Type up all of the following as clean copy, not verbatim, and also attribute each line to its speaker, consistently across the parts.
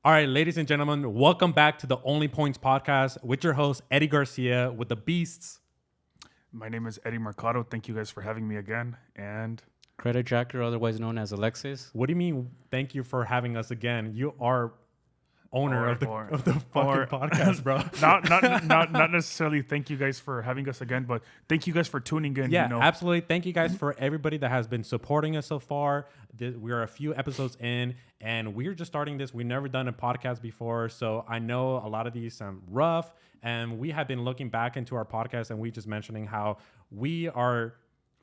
Speaker 1: All right, ladies and gentlemen, welcome back to the Only Points podcast with your host, Eddie Garcia, with the Beasts.
Speaker 2: My name is Eddie Mercado. Thank you guys for having me again. And
Speaker 3: Credit Jacker, otherwise known as Alexis.
Speaker 1: What do you mean, thank you for having us again? You are owner of the fucking podcast, bro.
Speaker 2: not necessarily thank you guys for having us again, but thank you guys for tuning in.
Speaker 1: Yeah, absolutely. Thank you guys for everybody that has been supporting us so far. We are a few episodes in, and we're just starting this. We've never done a podcast before, so I know a lot of these sound rough, and we have been looking back into our podcast, and we just mentioning how we are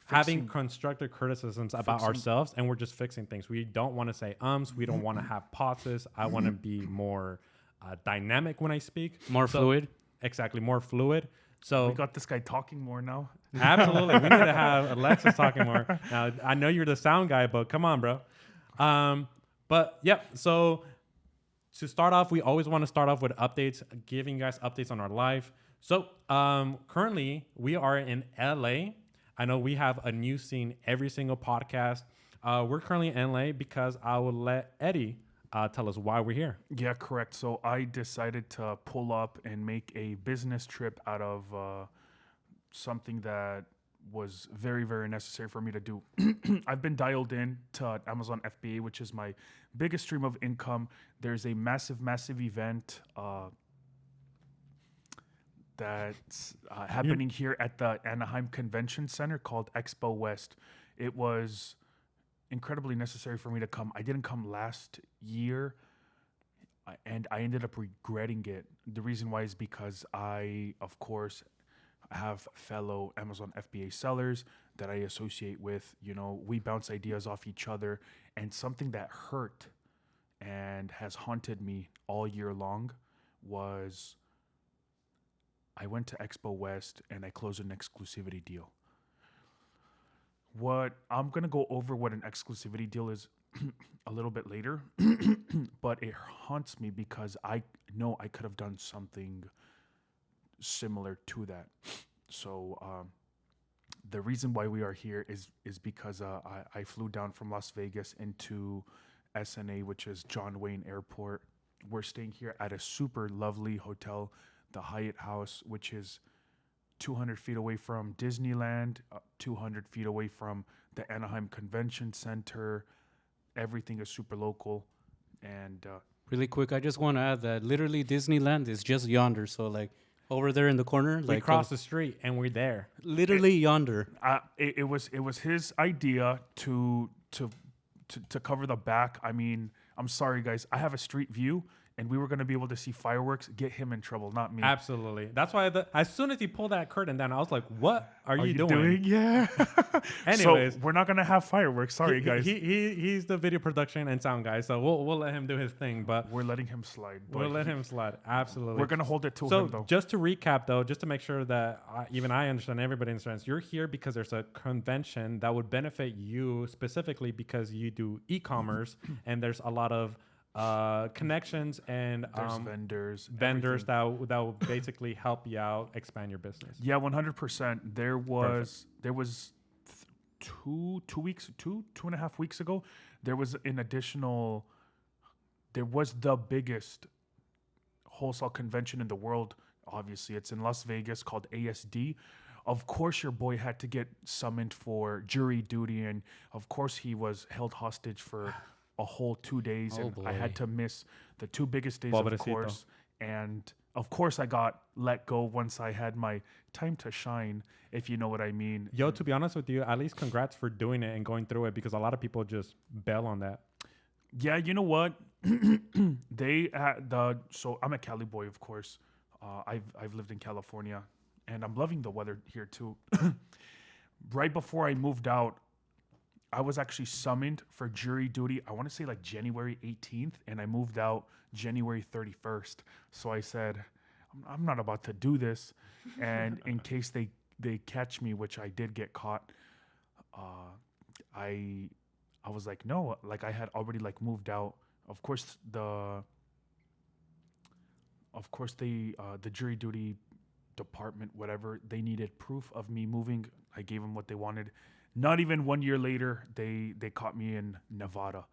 Speaker 1: having constructive criticisms about ourselves, and we're just fixing things. We don't want to say we don't want to have pauses. I want to be more dynamic when I speak.
Speaker 3: More fluid.
Speaker 1: Exactly, more fluid. So
Speaker 2: we got this guy talking more now.
Speaker 1: Absolutely. We need to have Alexis talking more. Now, I know you're the sound guy, but come on, bro. But yep, so to start off, we always want to start off with updates, giving you guys updates on our life. So currently, we are in LA. I know we have a new scene every single podcast. We're currently in LA because I will let Eddie tell us why we're here.
Speaker 2: Yeah, correct. So I decided to pull up and make a business trip out of something that was very, very necessary for me to do. I've been dialed in to Amazon FBA, which is my biggest stream of income. There's a massive, massive event that's happening here at the Anaheim Convention Center called Expo West. It was incredibly necessary for me to come. I didn't come last year, and I ended up regretting it. The reason why is because I, of course, have fellow Amazon FBA sellers that I associate with. You know, we bounce ideas off each other, and something that hurt and has haunted me all year long was I went to Expo West and I closed an exclusivity deal. What I'm going to go over what an exclusivity deal is a little bit later, but it haunts me because I know I could have done something similar to that. So the reason why we are here is because I flew down from Las Vegas into SNA, which is John Wayne Airport. We're staying here at a super lovely hotel, the Hyatt House, which is 200 feet away from Disneyland, 200 feet away from the Anaheim Convention Center. Everything is super local. And
Speaker 3: really quick, I just want to add that literally Disneyland is just yonder. So like over there in the corner,
Speaker 1: we cross the street and we're there.
Speaker 3: Literally yonder.
Speaker 2: It was his idea to cover the back. I mean, I'm sorry guys, I have a street view. And we were going to be able to see fireworks, get him in trouble, not me.
Speaker 1: Absolutely. That's why as soon as he pulled that curtain down, I was like, what are you doing?
Speaker 2: Yeah.
Speaker 1: Anyways.
Speaker 2: So we're not going to have fireworks. Sorry, guys.
Speaker 1: He's the video production and sound guy, so we'll let him do his thing. But
Speaker 2: we're letting him slide.
Speaker 1: We'll let him slide. Absolutely.
Speaker 2: We're going to hold it to him, though.
Speaker 1: So just to recap, though, just to make sure that even I understand, everybody understands, you're here because there's a convention that would benefit you specifically because you do e-commerce and there's a lot of connections and
Speaker 2: vendors
Speaker 1: that will basically help you out, expand your business.
Speaker 2: Yeah, 100%. There was 2.5 weeks ago, there was the biggest wholesale convention in the world. Obviously, it's in Las Vegas called ASD. Of course, your boy had to get summoned for jury duty, and of course, he was held hostage for a whole 2 days, and I had to miss the two biggest days, of course. And of course, I got let go once I had my time to shine, if you know what I mean.
Speaker 1: Yo, to be honest with you, at least congrats for doing it and going through it, because a lot of people just bail on that.
Speaker 2: Yeah, you know what? So I'm a Cali boy, of course. I've lived in California, and I'm loving the weather here too. Right before I moved out, I was actually summoned for jury duty, I want to say like January 18th, and I moved out January 31st. So I said, I'm not about to do this. And in case they catch me, which I did get caught, I was like, no, like I had already like moved out. Of course, the jury duty department, whatever, they needed proof of me moving. I gave them what they wanted. Not even 1 year later, they caught me in Nevada.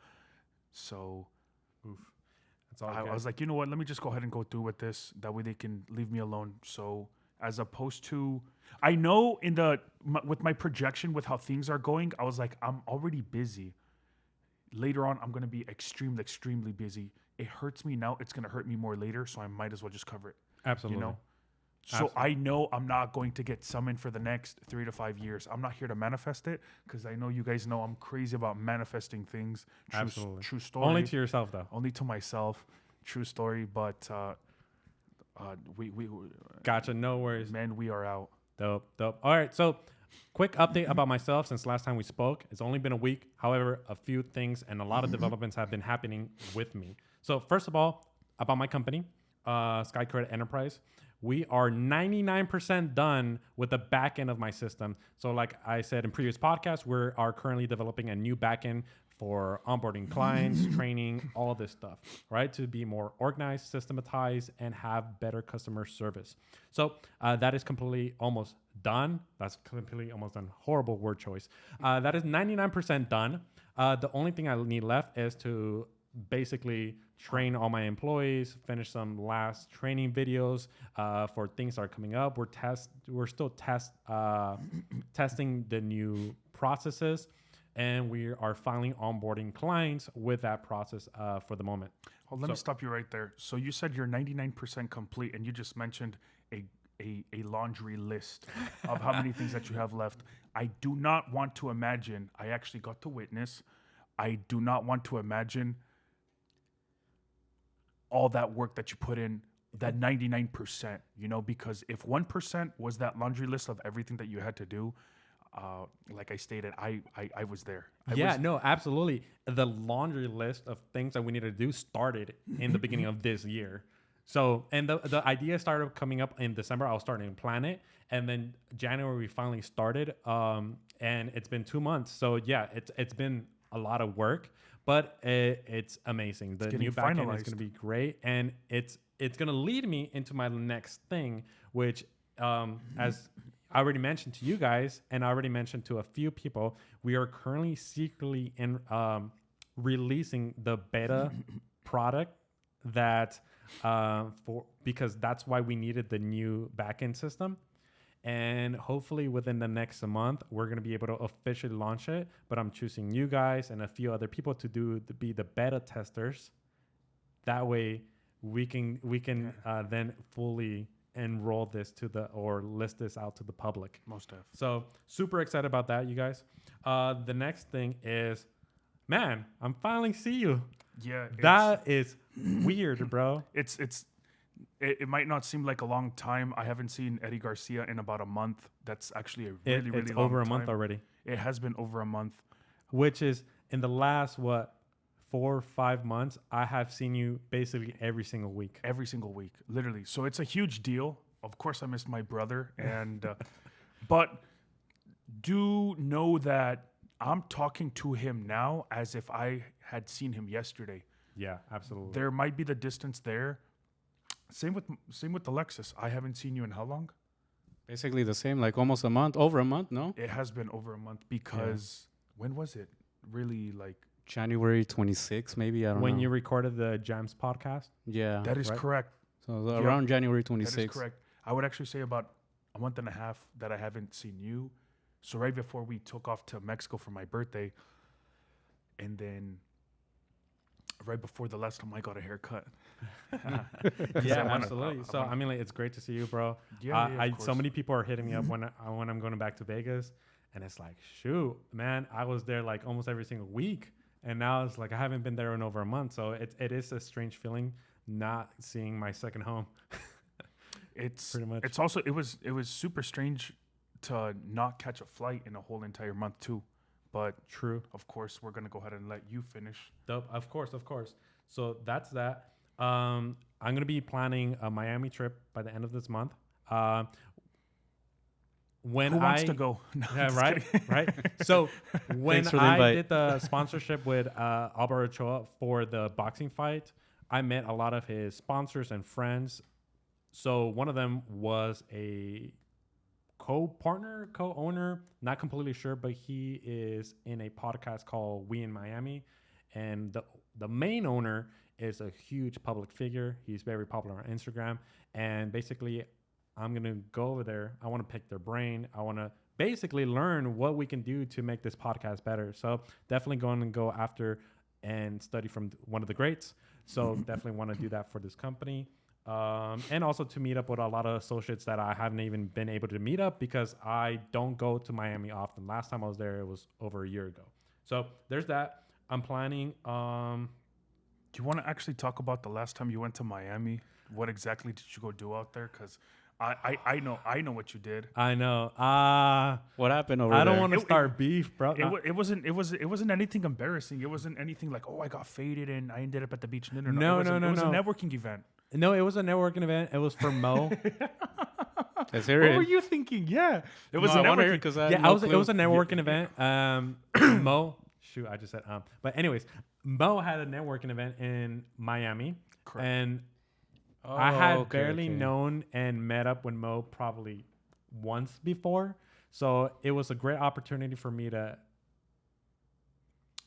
Speaker 2: So,
Speaker 1: oof. It's all
Speaker 2: I
Speaker 1: good.
Speaker 2: was like, you know what? Let me just go ahead and go through with this. That way they can leave me alone. So as opposed to, I know with my projection with how things are going, I was like, I'm already busy. Later on, I'm going to be extremely, extremely busy. It hurts me now. It's going to hurt me more later. So I might as well just cover it.
Speaker 1: Absolutely.
Speaker 2: You know? So I know I'm not going to get summoned for the next 3 to 5 years. I'm not here to manifest it because I know you guys know I'm crazy about manifesting things.
Speaker 1: Absolutely.
Speaker 2: True story.
Speaker 1: Only to yourself, though.
Speaker 2: Only to myself. True story. But we
Speaker 1: Gotcha. No worries.
Speaker 2: man, we are out.
Speaker 1: Dope. All right. So, quick update about myself since last time we spoke. It's only been a week. However, a few things and a lot of developments have been happening with me. So, first of all, about my company, Sky Credit Enterprise. We are 99% done with the back end of my system. So like I said in previous podcasts, we are currently developing a new backend for onboarding clients, training, all of this stuff, right? To be more organized, systematized, and have better customer service. So that is completely almost done. That's completely almost done. Horrible word choice. That is 99% done. The only thing I need left is to basically train all my employees, finish some last training videos for things that are coming up. We're still testing the new processes, and we are finally onboarding clients with that process for the moment.
Speaker 2: Well, let me stop you right there. So you said you're 99% complete, and you just mentioned a laundry list of how many things that you have left. I do not want to imagine. I actually got to witness. I do not want to imagine all that work that you put in, that 99%, because if 1% was that laundry list of everything that you had to do, like I stated, I was there.
Speaker 1: No, absolutely. The laundry list of things that we need to do started in the beginning of this year. So, and the idea started coming up in December. I was starting to plan it. And then January, we finally started. And it's been 2 months. So yeah, it's been a lot of work. But it's amazing. The new backend is going to be great, and it's going to lead me into my next thing, which, as I already mentioned to you guys, and I already mentioned to a few people, we are currently secretly releasing the beta product that because that's why we needed the new backend system. And hopefully within the next month, we're going to be able to officially launch it. But I'm choosing you guys and a few other people to be the beta testers. That way we can then fully enroll this or list this out to the public.
Speaker 2: Most of.
Speaker 1: So super excited about that, you guys. The next thing is, man, I'm finally see you.
Speaker 2: Yeah.
Speaker 1: That is weird, bro.
Speaker 2: It might not seem like a long time. I haven't seen Eddie Garcia in about a month. That's actually a really long time. It's
Speaker 1: over a month already.
Speaker 2: It has been over a month.
Speaker 1: Which is in the last, 4 or 5 months, I have seen you basically every single week.
Speaker 2: Every single week, literally. So it's a huge deal. Of course, I missed my brother. But do know that I'm talking to him now as if I had seen him yesterday.
Speaker 1: Yeah, absolutely.
Speaker 2: There might be the distance there. Same with Alexis. I haven't seen you in how long?
Speaker 3: Basically the same, like almost a month, over a month, no?
Speaker 2: It has been over a month because when was it? Really, like
Speaker 3: January 26th, maybe. I don't know.
Speaker 1: When you recorded the Jams podcast?
Speaker 3: Yeah.
Speaker 2: that is correct.
Speaker 3: So around January 26th.
Speaker 2: That is correct. I would actually say about a month and a half that I haven't seen you. So right before we took off to Mexico for my birthday, and then right before the last time I got a haircut.
Speaker 1: Yeah, absolutely. So I mean, like, it's great to see you, bro.
Speaker 2: Yeah,
Speaker 1: so many people are hitting me up when I'm going back to Vegas, and it's like, shoot, man, I was there like almost every single week, and now it's like I haven't been there in over a month. So it is a strange feeling not seeing my second home.
Speaker 2: It's
Speaker 1: pretty much.
Speaker 2: It's also it was super strange to not catch a flight in a whole entire month too. But
Speaker 1: true.
Speaker 2: Of course, we're gonna go ahead and let you finish.
Speaker 1: Dope. Of course. So that's that. I'm gonna be planning a Miami trip by the end of this month. When
Speaker 2: Who wants to go? No,
Speaker 1: yeah, right. So when I did the sponsorship with Alvaro Ochoa for the boxing fight, I met a lot of his sponsors and friends. So one of them was a co-owner, not completely sure, but he is in a podcast called We in Miami. And the main owner is a huge public figure. He's very popular on Instagram. And basically, I'm going to go over there. I want to pick their brain. I want to basically learn what we can do to make this podcast better. So definitely going to go after and study from one of the greats. So definitely want to do that for this company. And also to meet up with a lot of associates that I haven't even been able to meet up because I don't go to Miami often. Last time I was there, it was over a year ago. So there's that. I'm planning.
Speaker 2: Do you want to actually talk about the last time you went to Miami? What exactly did you go do out there? Because I know what you did.
Speaker 1: I know.
Speaker 3: What happened over
Speaker 1: I
Speaker 3: there?
Speaker 1: don't want to start beef, bro.
Speaker 2: It wasn't anything embarrassing. It wasn't anything like, oh, I got faded and I ended up at the beach. No.
Speaker 1: No,
Speaker 2: It was
Speaker 1: no.
Speaker 2: a networking event.
Speaker 1: No, it was a networking event. It was for Mo.
Speaker 3: Let's hear
Speaker 2: What
Speaker 3: it.
Speaker 2: were you thinking? Yeah, it was
Speaker 3: No,
Speaker 2: a
Speaker 3: I wanna hear
Speaker 2: networking.
Speaker 3: it 'cause I
Speaker 1: Yeah,
Speaker 3: had no
Speaker 1: it was
Speaker 3: clue.
Speaker 1: a networking event. Mo, shoot, I just said But anyways, Mo had a networking event in Miami,
Speaker 2: Correct.
Speaker 1: and I had barely known and met up with Mo probably once before, so it was a great opportunity for me to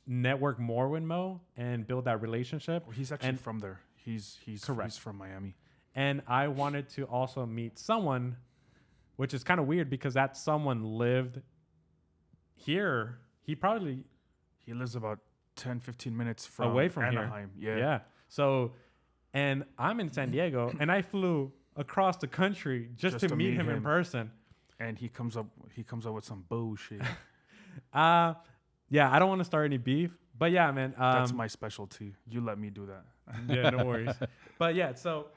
Speaker 1: network more with Mo and build that relationship.
Speaker 2: Well, he's actually
Speaker 1: And-
Speaker 2: from there. He's
Speaker 1: Correct.
Speaker 2: He's from Miami.
Speaker 1: And I wanted to also meet someone, which is kind of weird because that someone lived here. He probably
Speaker 2: He lives about 10, 15 minutes from
Speaker 1: away from
Speaker 2: Anaheim.
Speaker 1: here.
Speaker 2: Yeah.
Speaker 1: So, and I'm in San Diego, and I flew across the country just to meet him in person.
Speaker 2: And he comes up with some bullshit.
Speaker 1: Yeah, I don't want to start any beef, but yeah, man.
Speaker 2: That's my specialty. You let me do that.
Speaker 1: Yeah, no worries. But yeah, so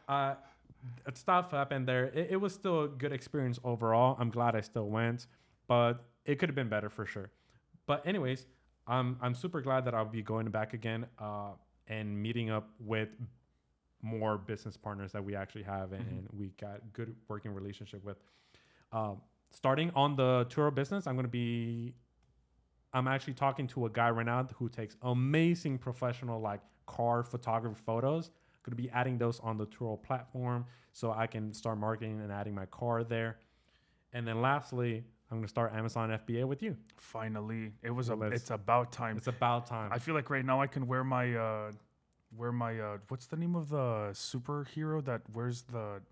Speaker 1: stuff happened there. It was still a good experience overall. I'm glad I still went, but it could have been better for sure. But anyways, I'm super glad that I'll be going back again and meeting up with more business partners that we actually have and we got good working relationship with. Starting on the tour of business, I'm actually talking to a guy right now who takes amazing professional like car photography photos. Going to be adding those on the Turo platform so I can start marketing and adding my car there. And then lastly, I'm going to start Amazon FBA with you.
Speaker 2: Finally,
Speaker 1: So
Speaker 2: it's about time.
Speaker 1: It's about time.
Speaker 2: I feel like right now I can wear my what's the name of the superhero that wears the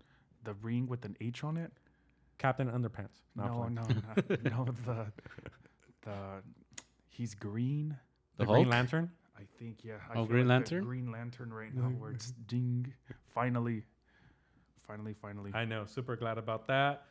Speaker 2: ring with an H on it?
Speaker 1: Captain Underpants.
Speaker 2: No, the he's green.
Speaker 1: The
Speaker 3: Hulk?
Speaker 1: Green Lantern.
Speaker 2: I think, yeah. I
Speaker 3: Oh,
Speaker 2: feel
Speaker 3: Green
Speaker 2: like
Speaker 3: Lantern?
Speaker 2: the Green Lantern right now, where it's ding. Finally.
Speaker 1: I know. Super glad about that.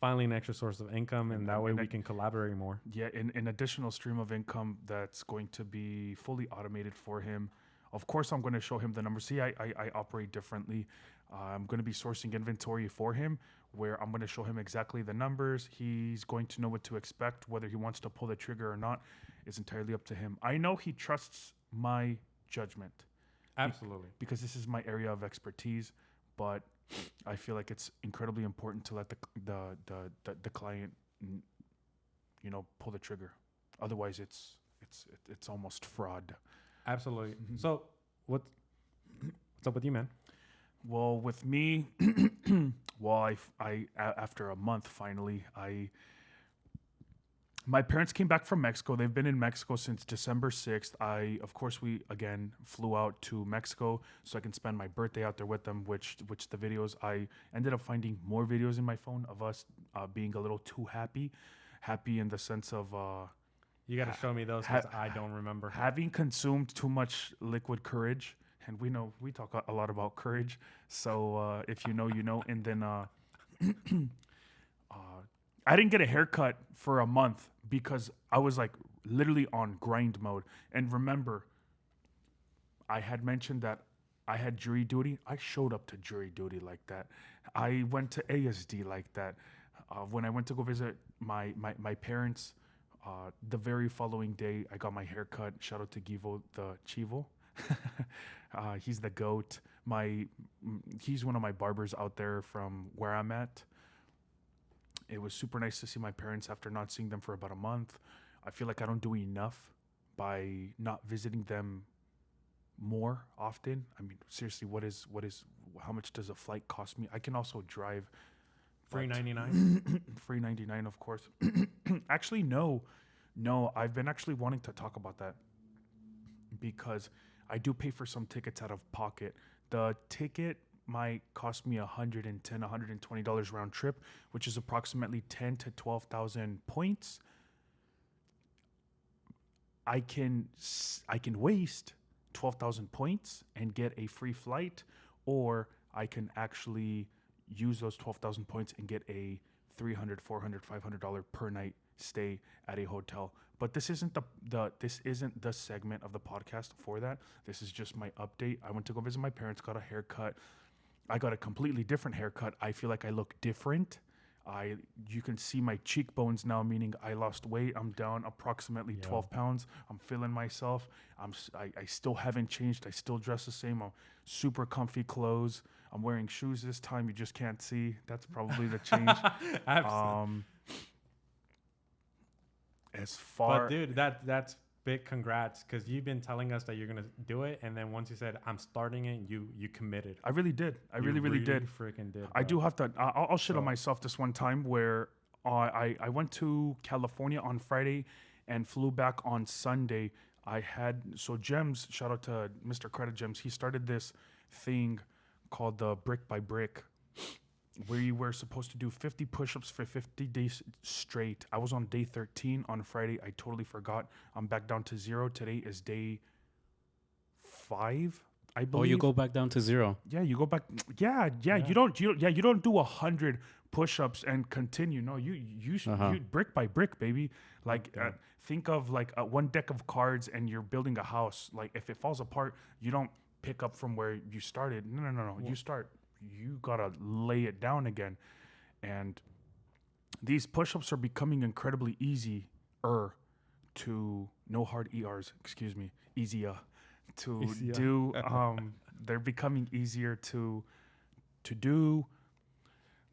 Speaker 1: Finally, an extra source of income, and that way we can collaborate more.
Speaker 2: Yeah, an additional stream of income that's going to be fully automated for him. Of course, I'm going to show him the numbers. See, I operate differently. I'm going to be sourcing inventory for him, where I'm going to show him exactly the numbers. He's going to know what to expect. Whether he wants to pull the trigger or not is entirely up to him. I know he trusts my judgment.
Speaker 1: Absolutely.
Speaker 2: Because this is my area of expertise, but I feel like it's incredibly important to let the client, pull the trigger. Otherwise, it's almost fraud.
Speaker 1: Absolutely. So, what's up with you, man?
Speaker 2: Well, with me, after a month, finally, my parents came back from Mexico. They've been in Mexico since December 6th. We again flew out to Mexico so I can spend my birthday out there with them, which the videos, I ended up finding more videos in my phone of us being a little too happy in the sense of
Speaker 1: You got to show me those because I don't remember.
Speaker 2: having consumed too much liquid courage. And we talk a lot about courage. So if you know, you know. And then I didn't get a haircut for a month because I was like literally on grind mode. And remember, I had mentioned that I had jury duty. I showed up to jury duty like that. I went to ASD like that. When I went to go visit my parents, the very following day, I got my haircut. Shout out to Givo the Chivo. He's the GOAT. He's one of my barbers out there from where I'm at. It was super nice to see my parents after not seeing them for about a month. I feel like I don't do enough by not visiting them more often. I mean, seriously, how much does a flight cost me? I can also drive.
Speaker 1: Free 99.
Speaker 2: Free 99, of course. Actually, no. I've been actually wanting to talk about that because I do pay for some tickets out of pocket. The ticket might cost me $110, $120 round trip, which is approximately 10 to 12,000 points. I can waste 12,000 points and get a free flight, or I can actually use those 12,000 points and get a $300, $400, $500 per night stay at a hotel. But this isn't the segment of the podcast for that. This is just my update. I went to go visit my parents, got a haircut. I got a completely different haircut. I feel like I look different. You can see my cheekbones now, meaning I lost weight. I'm down approximately 12 pounds. I'm feeling myself. I still haven't changed. I still dress the same. I'm super comfy clothes. I'm wearing shoes this time. You just can't see. That's probably the change. As far,
Speaker 1: but dude, that's big congrats, because you've been telling us that you're gonna do it, and then once you said I'm starting it, you committed.
Speaker 2: I really did. I really did.
Speaker 1: Freaking did.
Speaker 2: I do have to. I'll shit on myself this one time where I went to California on Friday and flew back on Sunday. Gems, shout out to Mr. Credit Gems. He started this thing called the Brick by Brick, where you were supposed to do 50 push-ups for 50 days straight. I was on day 13 on Friday. I totally forgot. I'm back down to 0. Today is day 5, I believe.
Speaker 3: Oh, you go back down to 0.
Speaker 2: Yeah, you go back. Yeah. You don't do 100 push-ups and continue. No, you brick by brick, baby. Like think of like one deck of cards and you're building a house. Like if it falls apart, you don't pick up from where you started. No. You start. You gotta lay it down again. And these push-ups are becoming incredibly easier to no hard ERs, excuse me, easier to do. They're becoming easier to do.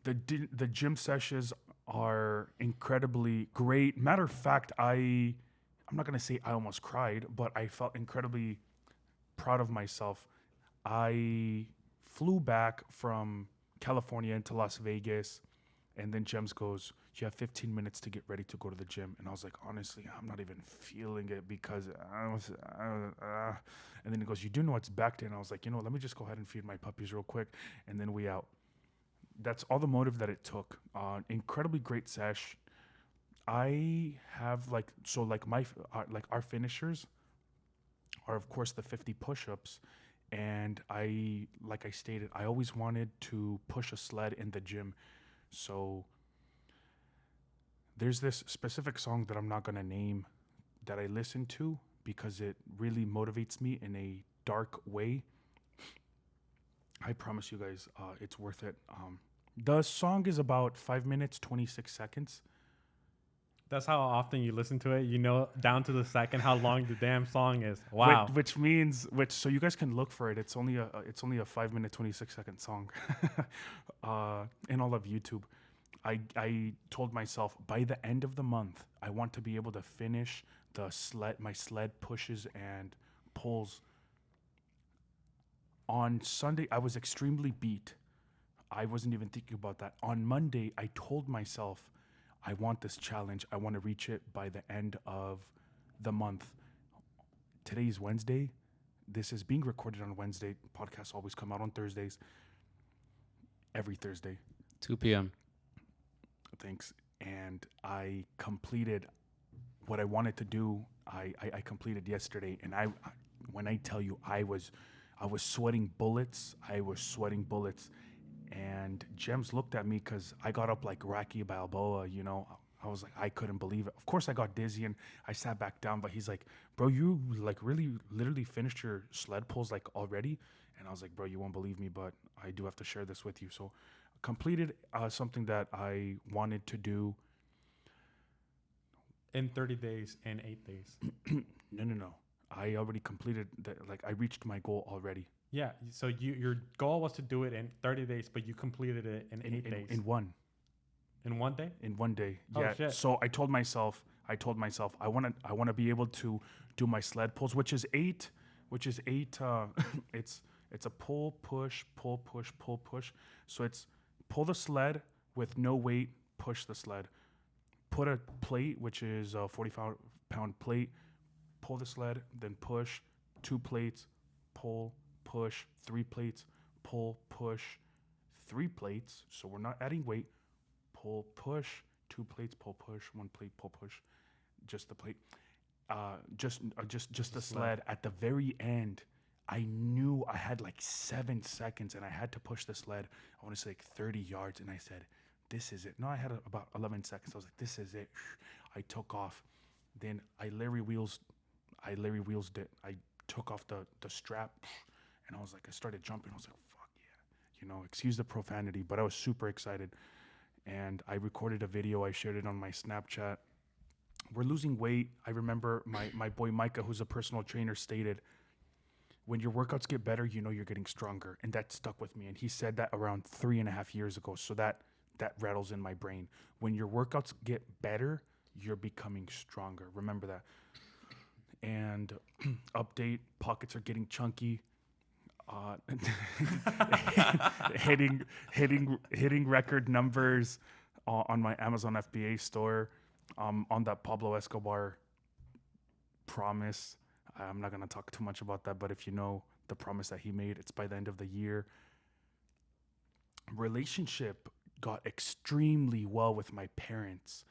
Speaker 2: The gym sessions are incredibly great. Matter of fact, I'm not gonna say I almost cried, but I felt incredibly proud of myself. I flew back from California into Las Vegas, and then Gems goes, you have 15 minutes to get ready to go to the gym. And I was like, honestly, I'm not even feeling it because and then he goes, you do know it's back day. And I was like, let me just go ahead and feed my puppies real quick, and then we out. That's all the motive that it took. Incredibly great sesh. I have our finishers are of course the 50 push-ups. And like I stated, I always wanted to push a sled in the gym. So there's this specific song that I'm not going to name that I listen to because it really motivates me in a dark way. I promise you guys, it's worth it. The song is about 5 minutes, 26 seconds.
Speaker 1: That's how often you listen to it. Down to the second how long the damn song is. Wow.
Speaker 2: So you guys can look for it. It's only a 5 minute, 26 second song. In all of YouTube. I told myself by the end of the month, I want to be able to finish my sled pushes and pulls. On Sunday, I was extremely beat. I wasn't even thinking about that. On Monday, I told myself, I want this challenge. I want to reach it by the end of the month. Today is Wednesday. This is being recorded on Wednesday. Podcasts always come out on Thursdays. Every Thursday.
Speaker 3: 2 p.m.
Speaker 2: Thanks. And I completed what I wanted to do. I completed yesterday. And when I tell you I was sweating bullets. And Gems looked at me because I got up like Rocky Balboa, I was like, I couldn't believe it. Of course, I got dizzy and I sat back down, but he's like, bro, you like really literally finished your sled pulls like already? And I was like, bro, you won't believe me, but I do have to share this with you. So completed something that I wanted to do.
Speaker 1: In 30 days and 8 days.
Speaker 2: No. I already completed that. Like I reached my goal already.
Speaker 1: Yeah, so your goal was to do it in 30 days, but you completed it in 8 days.
Speaker 2: In one.
Speaker 1: In 1 day?
Speaker 2: In 1 day.
Speaker 1: Oh,
Speaker 2: yeah.
Speaker 1: shit.
Speaker 2: So I told myself I want to be able to do my sled pulls, which is eight. It's a pull, push, pull, push, pull, push. So it's pull the sled with no weight, push the sled. Put a plate, which is a 45-pound plate, pull the sled, then push, 2 plates, pull, push, 3 plates, pull, push, 3 plates. So we're not adding weight. Pull, push, 2 plates, pull, push, 1 plate, pull, push, just the plate. Just the sled. At the very end, I knew I had like 7 seconds and I had to push the sled. I want to say like 30 yards. And I said, this is it. No, I had about 11 seconds. I was like, this is it. I took off. Then I Larry wheels it. I took off the strap and I was like, I started jumping. I was like, fuck yeah. Excuse the profanity, but I was super excited. And I recorded a video. I shared it on my Snapchat. We're losing weight. I remember my boy Micah, who's a personal trainer, stated, when your workouts get better, you're getting stronger. And that stuck with me. And he said that around 3.5 years ago. So that rattles in my brain. When your workouts get better, you're becoming stronger. Remember that. And update, pockets are getting chunky. Hitting record numbers on my Amazon FBA store, on that Pablo Escobar promise. I'm not going to talk too much about that, but if you know the promise that he made, it's by the end of the year. Relationship got extremely well with my parents.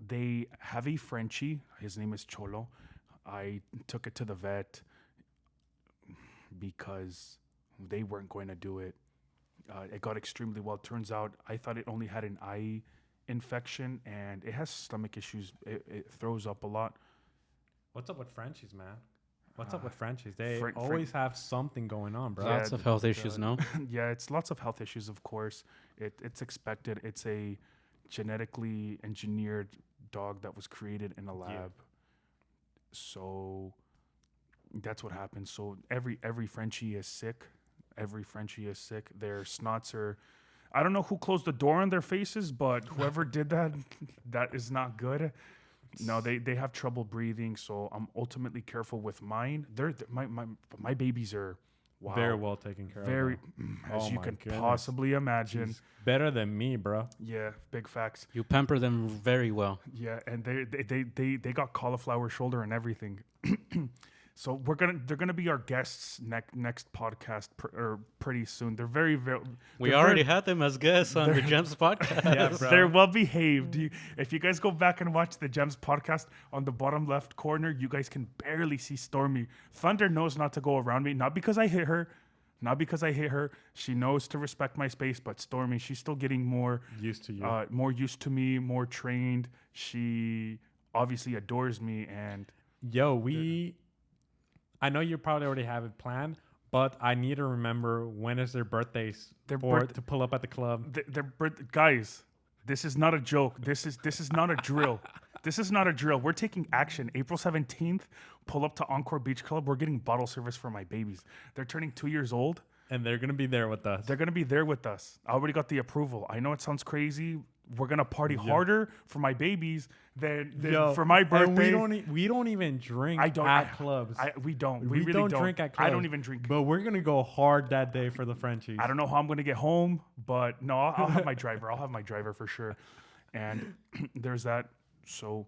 Speaker 2: They have a Frenchie. His name is Cholo. I took it to the vet because they weren't going to do it. It got extremely well. Turns out I thought it only had an eye infection and it has stomach issues. It throws up a lot.
Speaker 1: What's up with Frenchies, man? What's up with Frenchies? They always have something going on, bro.
Speaker 3: Lots of health issues, no?
Speaker 2: Yeah, it's lots of health issues, of course. It's expected. It's a genetically engineered dog that was created in a lab. Yeah. So that's what happens. So every Frenchie is sick. Every Frenchie is sick. Their snots are... I don't know who closed the door on their faces, but whoever did that, that is not good. No, they have trouble breathing, so I'm ultimately careful with mine. My babies are
Speaker 1: very well taken care
Speaker 2: of. As you can possibly imagine.
Speaker 1: He's better than me, bro.
Speaker 2: Yeah, big facts.
Speaker 3: You pamper them very well.
Speaker 2: Yeah, and they got cauliflower shoulder and everything. So they're gonna be our guests next podcast pretty soon. They're very
Speaker 3: we already had them as guests on the Gems podcast.
Speaker 2: Yeah, bro. They're well behaved. If you guys go back and watch the Gems podcast, on the bottom left corner, you guys can barely see Stormy. Thunder knows not to go around me, not because I hit her. She knows to respect my space, but Stormy, she's still getting more
Speaker 1: used to you,
Speaker 2: more used to me, more trained. She obviously adores me, and
Speaker 1: I know you probably already have it planned, but I need to remember when is their birthdays to pull up at the club.
Speaker 2: Guys, this is not a joke. This is not a drill. This is not a drill. We're taking action. April 17th, pull up to Encore Beach Club. We're getting bottle service for my babies. They're turning 2 years old.
Speaker 1: And they're going to be there with us.
Speaker 2: I already got the approval. I know it sounds crazy. We're going to party harder for my babies than for my birthday.
Speaker 1: We don't even drink at clubs.
Speaker 2: We don't.
Speaker 1: We
Speaker 2: really
Speaker 1: don't drink at clubs.
Speaker 2: I don't even drink.
Speaker 1: But we're going to go hard that day for the Frenchies.
Speaker 2: I don't know how I'm going to get home, but no, I'll have my driver. I'll have my driver for sure. And there's that. So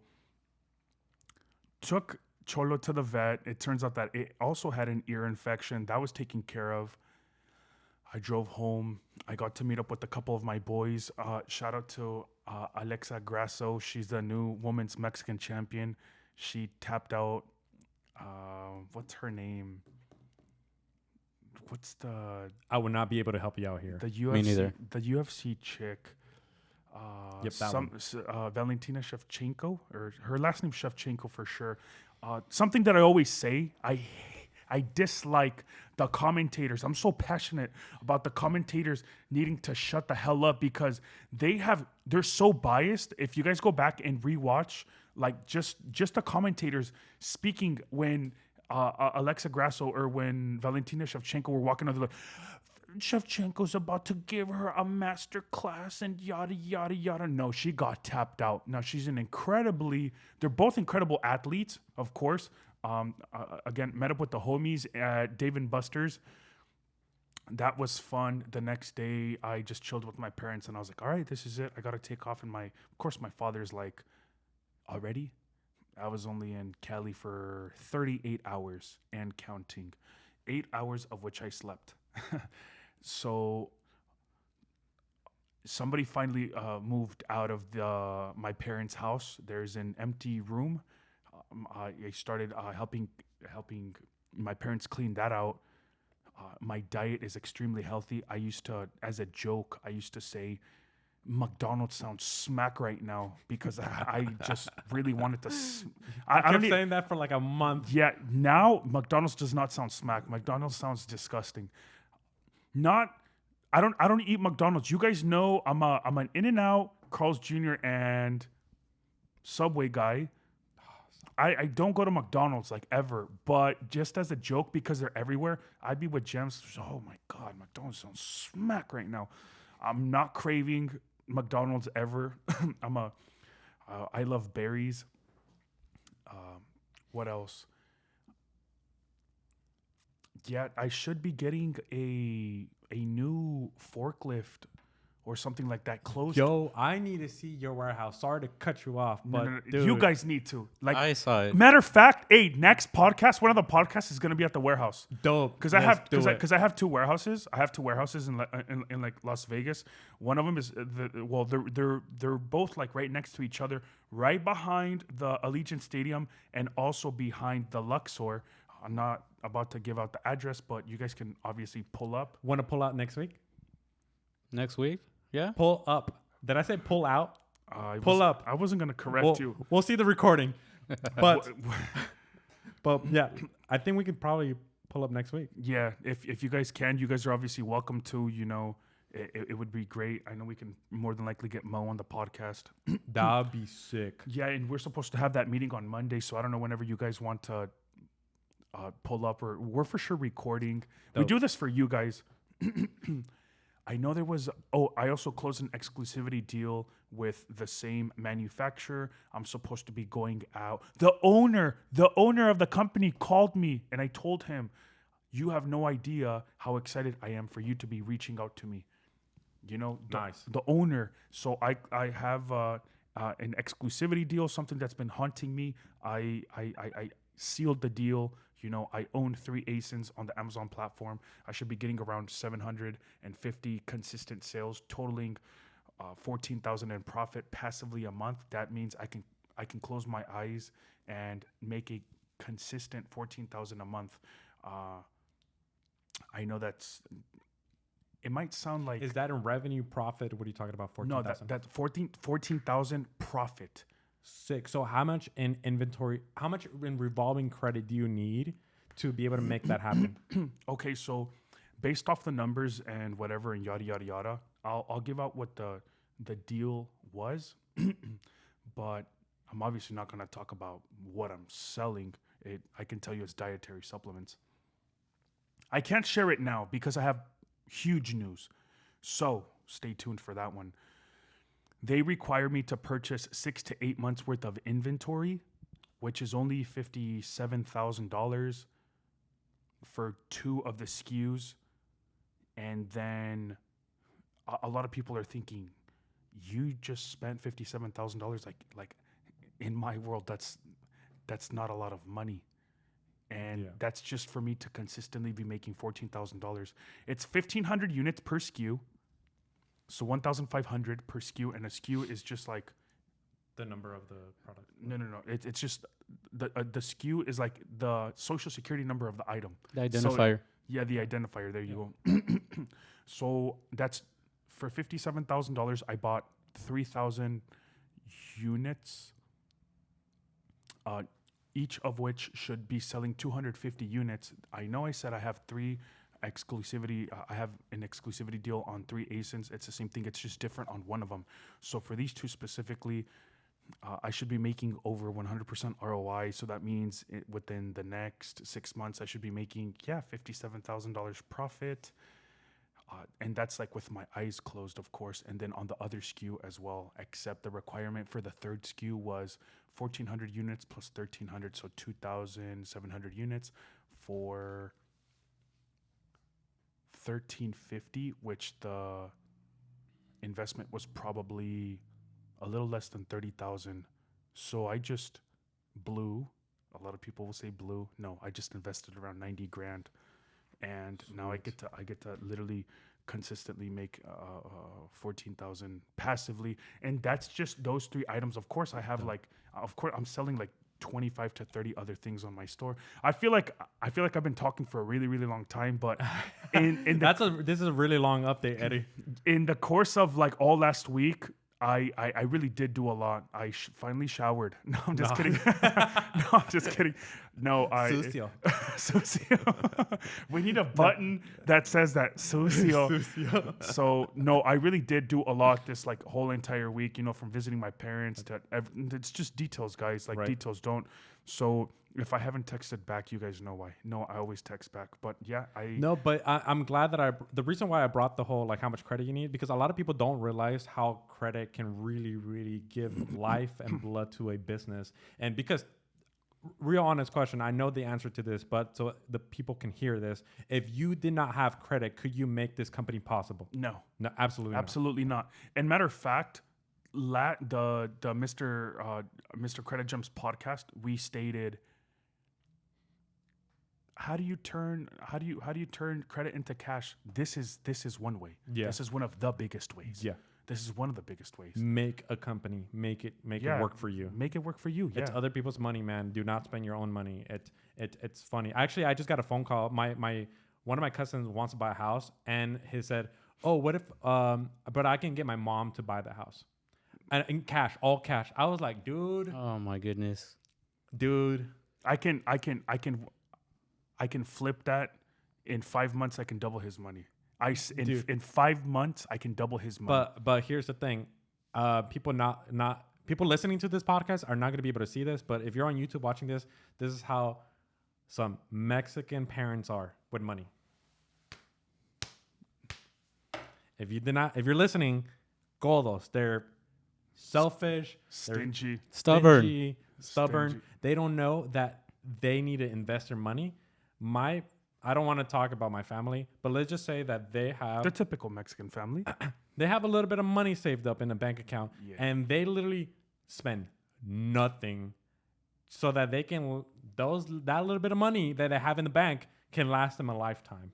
Speaker 2: took Cholo to the vet. It turns out that it also had an ear infection. That was taken care of. I drove home. I got to meet up with a couple of my boys. Shout out to Alexa Grasso. She's the new women's Mexican champion. She tapped out. What's her name?
Speaker 1: I would not be able to help you out here.
Speaker 2: The UFC,
Speaker 3: me neither.
Speaker 2: The UFC chick. Valentina Shevchenko, or her last name Shevchenko for sure. Something that I always say, I dislike the commentators. I'm so passionate about the commentators needing to shut the hell up because they're so biased. If you guys go back and rewatch, like just the commentators speaking when Alexa Grasso or when Valentina Shevchenko were walking over, Shevchenko's about to give her a master class and yada, yada, yada. No, she got tapped out. Now, they're both incredible athletes, of course. Again, met up with the homies at Dave and Buster's. That was fun. The next day, I just chilled with my parents, and I was like, all right, this is it. I got to take off. And of course, my father's like, already? I was only in Cali for 38 hours and counting. 8 hours of which I slept. So somebody finally moved out of my parents' house. There's an empty room. I started helping my parents clean that out. My diet is extremely healthy. I used to, as a joke, I used to say, McDonald's sounds smack right now because I just really wanted to.
Speaker 1: I kept saying that for like a month.
Speaker 2: Yeah, now McDonald's does not sound smack. McDonald's sounds disgusting. I don't eat McDonald's. You guys know I'm an In-N-Out, Carl's Jr. and Subway guy. I don't go to McDonald's like ever, but just as a joke because they're everywhere, I'd be with Gems. Oh my God, McDonald's sounds smack right now. I'm not craving McDonald's ever. I love berries. What else? Yeah, I should be getting a new forklift or something like that closed.
Speaker 1: Yo, I need to see your warehouse. Sorry to cut you off, but
Speaker 2: No.
Speaker 1: dude,
Speaker 2: You guys need to. Like,
Speaker 3: I saw it.
Speaker 2: matter of fact, hey, next podcast, one of the podcasts is gonna be at the warehouse.
Speaker 1: dope.
Speaker 2: Because
Speaker 1: Let's
Speaker 2: I have two warehouses. I have two warehouses in like Las Vegas. One of them is they're both like right next to each other, right behind the Allegiant Stadium and also behind the Luxor. I'm not about to give out the address, but you guys can obviously pull up.
Speaker 1: Want to pull out next week?
Speaker 3: Next week? Yeah.
Speaker 1: Pull up. Did I say pull out?
Speaker 2: Pull
Speaker 1: up.
Speaker 2: I wasn't gonna correct you.
Speaker 1: We'll see the recording, but yeah, I think we could probably pull up next week.
Speaker 2: Yeah, if you guys can, you guys are obviously welcome to. You know, it would be great. I know we can more than likely get Mo on the podcast.
Speaker 1: That'd be sick.
Speaker 2: Yeah, and we're supposed to have that meeting on Monday, so I don't know whenever you guys want to pull up, or we're for sure recording. We do this for you guys. I know there was. Oh, I also closed an exclusivity deal with the same manufacturer. I'm supposed to be going out. The owner of the company called me, and I told him, "You have no idea how excited I am for you to be reaching out to me." You know,
Speaker 1: Nice.
Speaker 2: The owner. So I have an exclusivity deal, something that's been haunting me. I sealed the deal. You know, I own 3 ASINs on the Amazon platform. I should be getting around 750 consistent sales, totaling 14,000 in profit passively a month. That means I can close my eyes and make a consistent 14,000 a month. I know it might sound like.
Speaker 1: Is that in revenue profit? What are you talking about? 14,000?
Speaker 2: No, that's 14,000 profit.
Speaker 1: Sick. So how much in inventory, how much in revolving credit do you need to be able to make that happen?
Speaker 2: Okay, so based off the numbers and whatever and yada yada yada, I'll give out what the deal was, but I'm obviously not going to talk about what I'm selling. I can tell you it's dietary supplements. I can't share it now because I have huge news. So stay tuned for that one. They require me to purchase 6 to 8 months worth of inventory, which is only $57,000 for 2 of the SKUs. And then a lot of people are thinking, you just spent $57,000. Like in my world, that's not a lot of money. And that's just for me to consistently be making $14,000. It's 1,500 units per SKU. So 1,500 per SKU, and a SKU is just like
Speaker 1: The number of the product.
Speaker 2: no. It's just the SKU is like the social security number of the item.
Speaker 3: The identifier.
Speaker 2: So, yeah, the identifier. There you go. So that's for $57,000. I bought 3,000 units. Each of which should be selling 250 units. I know I said I have 3 exclusivity. I have an exclusivity deal on 3 ASINs. It's the same thing. It's just different on one of them. So for these 2 specifically, I should be making over 100% ROI. So that means within the next 6 months, I should be making, $57,000 profit. And that's like with my eyes closed, of course. And then on the other SKU as well, except the requirement for the third SKU was 1,400 units plus 1,300. So 2,700 units for $1,350, which the investment was probably a little less than 30,000. So I just blew. A lot of people will say blew. No, I just invested around 90 grand and now I get to literally consistently make 14,000 passively, and that's just those 3 items. Of course, I have of course I'm selling like 25 to 30 other things on my store. I feel like I've been talking for a really, really long time, but
Speaker 1: this is a really long update, Eddie.
Speaker 2: in the course of like all last week, I really did do a lot. I finally showered. No, I'm just kidding. No, I'm just kidding. No,
Speaker 1: Sucio.
Speaker 2: Sucio. We need a button that says that Sucio. So no, I really did do a lot this like whole entire week. You know, from visiting my parents to it's just details, guys. Like details don't. So if I haven't texted back, you guys know why. No, I always text back. But yeah,
Speaker 1: I'm glad that the reason why I brought the whole like how much credit you need, because a lot of people don't realize how credit can really, really give life and blood to a business. And because real honest question, I know the answer to this, but so the people can hear this. If you did not have credit, could you make this company possible?
Speaker 2: No,
Speaker 1: absolutely
Speaker 2: not. And matter of fact, the Mr. Credit Gems podcast, we stated, how do you turn credit into cash? This is one way.
Speaker 1: Yeah.
Speaker 2: This is one of the biggest ways.
Speaker 1: Yeah.
Speaker 2: This is one of the biggest ways.
Speaker 1: Make a company. Make it work for you.
Speaker 2: Make it work for you. Yeah.
Speaker 1: It's other people's money, man. Do not spend your own money. It's funny. Actually, I just got a phone call. My one of my cousins wants to buy a house, and he said, "Oh, what if but I can get my mom to buy the house." And in cash, all cash. I was like, dude.
Speaker 3: Oh my goodness.
Speaker 1: Dude.
Speaker 2: I can flip that in 5 months. I can double his money. In 5 months I can double his money.
Speaker 1: But here's the thing. People listening to this podcast are not going to be able to see this, but if you're on YouTube watching this, this is how some Mexican parents are with money. If you're listening, gordos, they're selfish,
Speaker 2: stingy,
Speaker 3: stubborn.
Speaker 1: Stubborn. They don't know that they need to invest their money. I don't want to talk about my family, but let's just say that they have
Speaker 2: the typical Mexican family.
Speaker 1: They have a little bit of money saved up in a bank account, and they literally spend nothing so that they can that little bit of money that they have in the bank can last them a lifetime.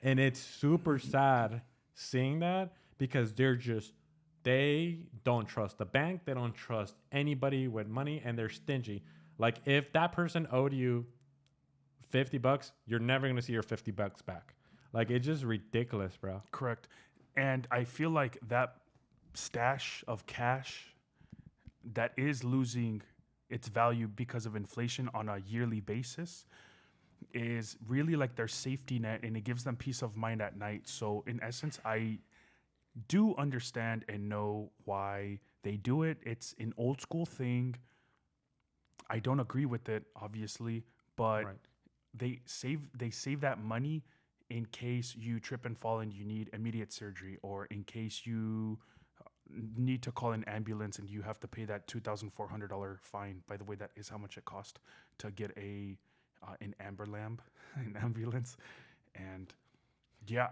Speaker 1: And it's super sad seeing that, because they don't trust the bank, they don't trust anybody with money, and they're stingy. Like if that person owed you $50, you're never going to see your $50 back. Like, it's just ridiculous, bro.
Speaker 2: Correct. And I feel like that stash of cash that is losing its value because of inflation on a yearly basis is really like their safety net, and it gives them peace of mind at night. So in essence, I do understand and know why they do it. It's an old school thing. I don't agree with it, obviously, but they save that money in case you trip and fall and you need immediate surgery, or in case you need to call an ambulance and you have to pay that $2,400 fine. By the way, that is how much it cost to get an ambulance. And yeah,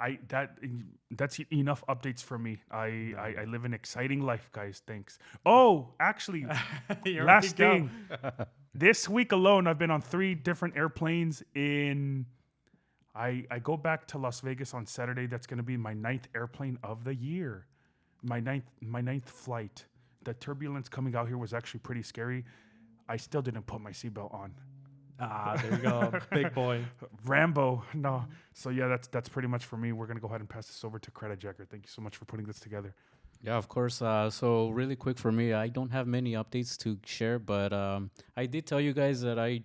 Speaker 2: that's enough updates for me. I live an exciting life, guys. Thanks. Oh, actually, last thing. This week alone, I've been on 3 different airplanes. I go back to Las Vegas on Saturday. That's going to be my 9th airplane of the year. My ninth flight. The turbulence coming out here was actually pretty scary. I still didn't put my seatbelt on.
Speaker 1: There you go. Big boy.
Speaker 2: Rambo. No. So yeah, that's pretty much for me. We're going to go ahead and pass this over to Credit Jacker. Thank you so much for putting this together.
Speaker 3: Yeah, of course. So really quick for me, I don't have many updates to share, but I did tell you guys that I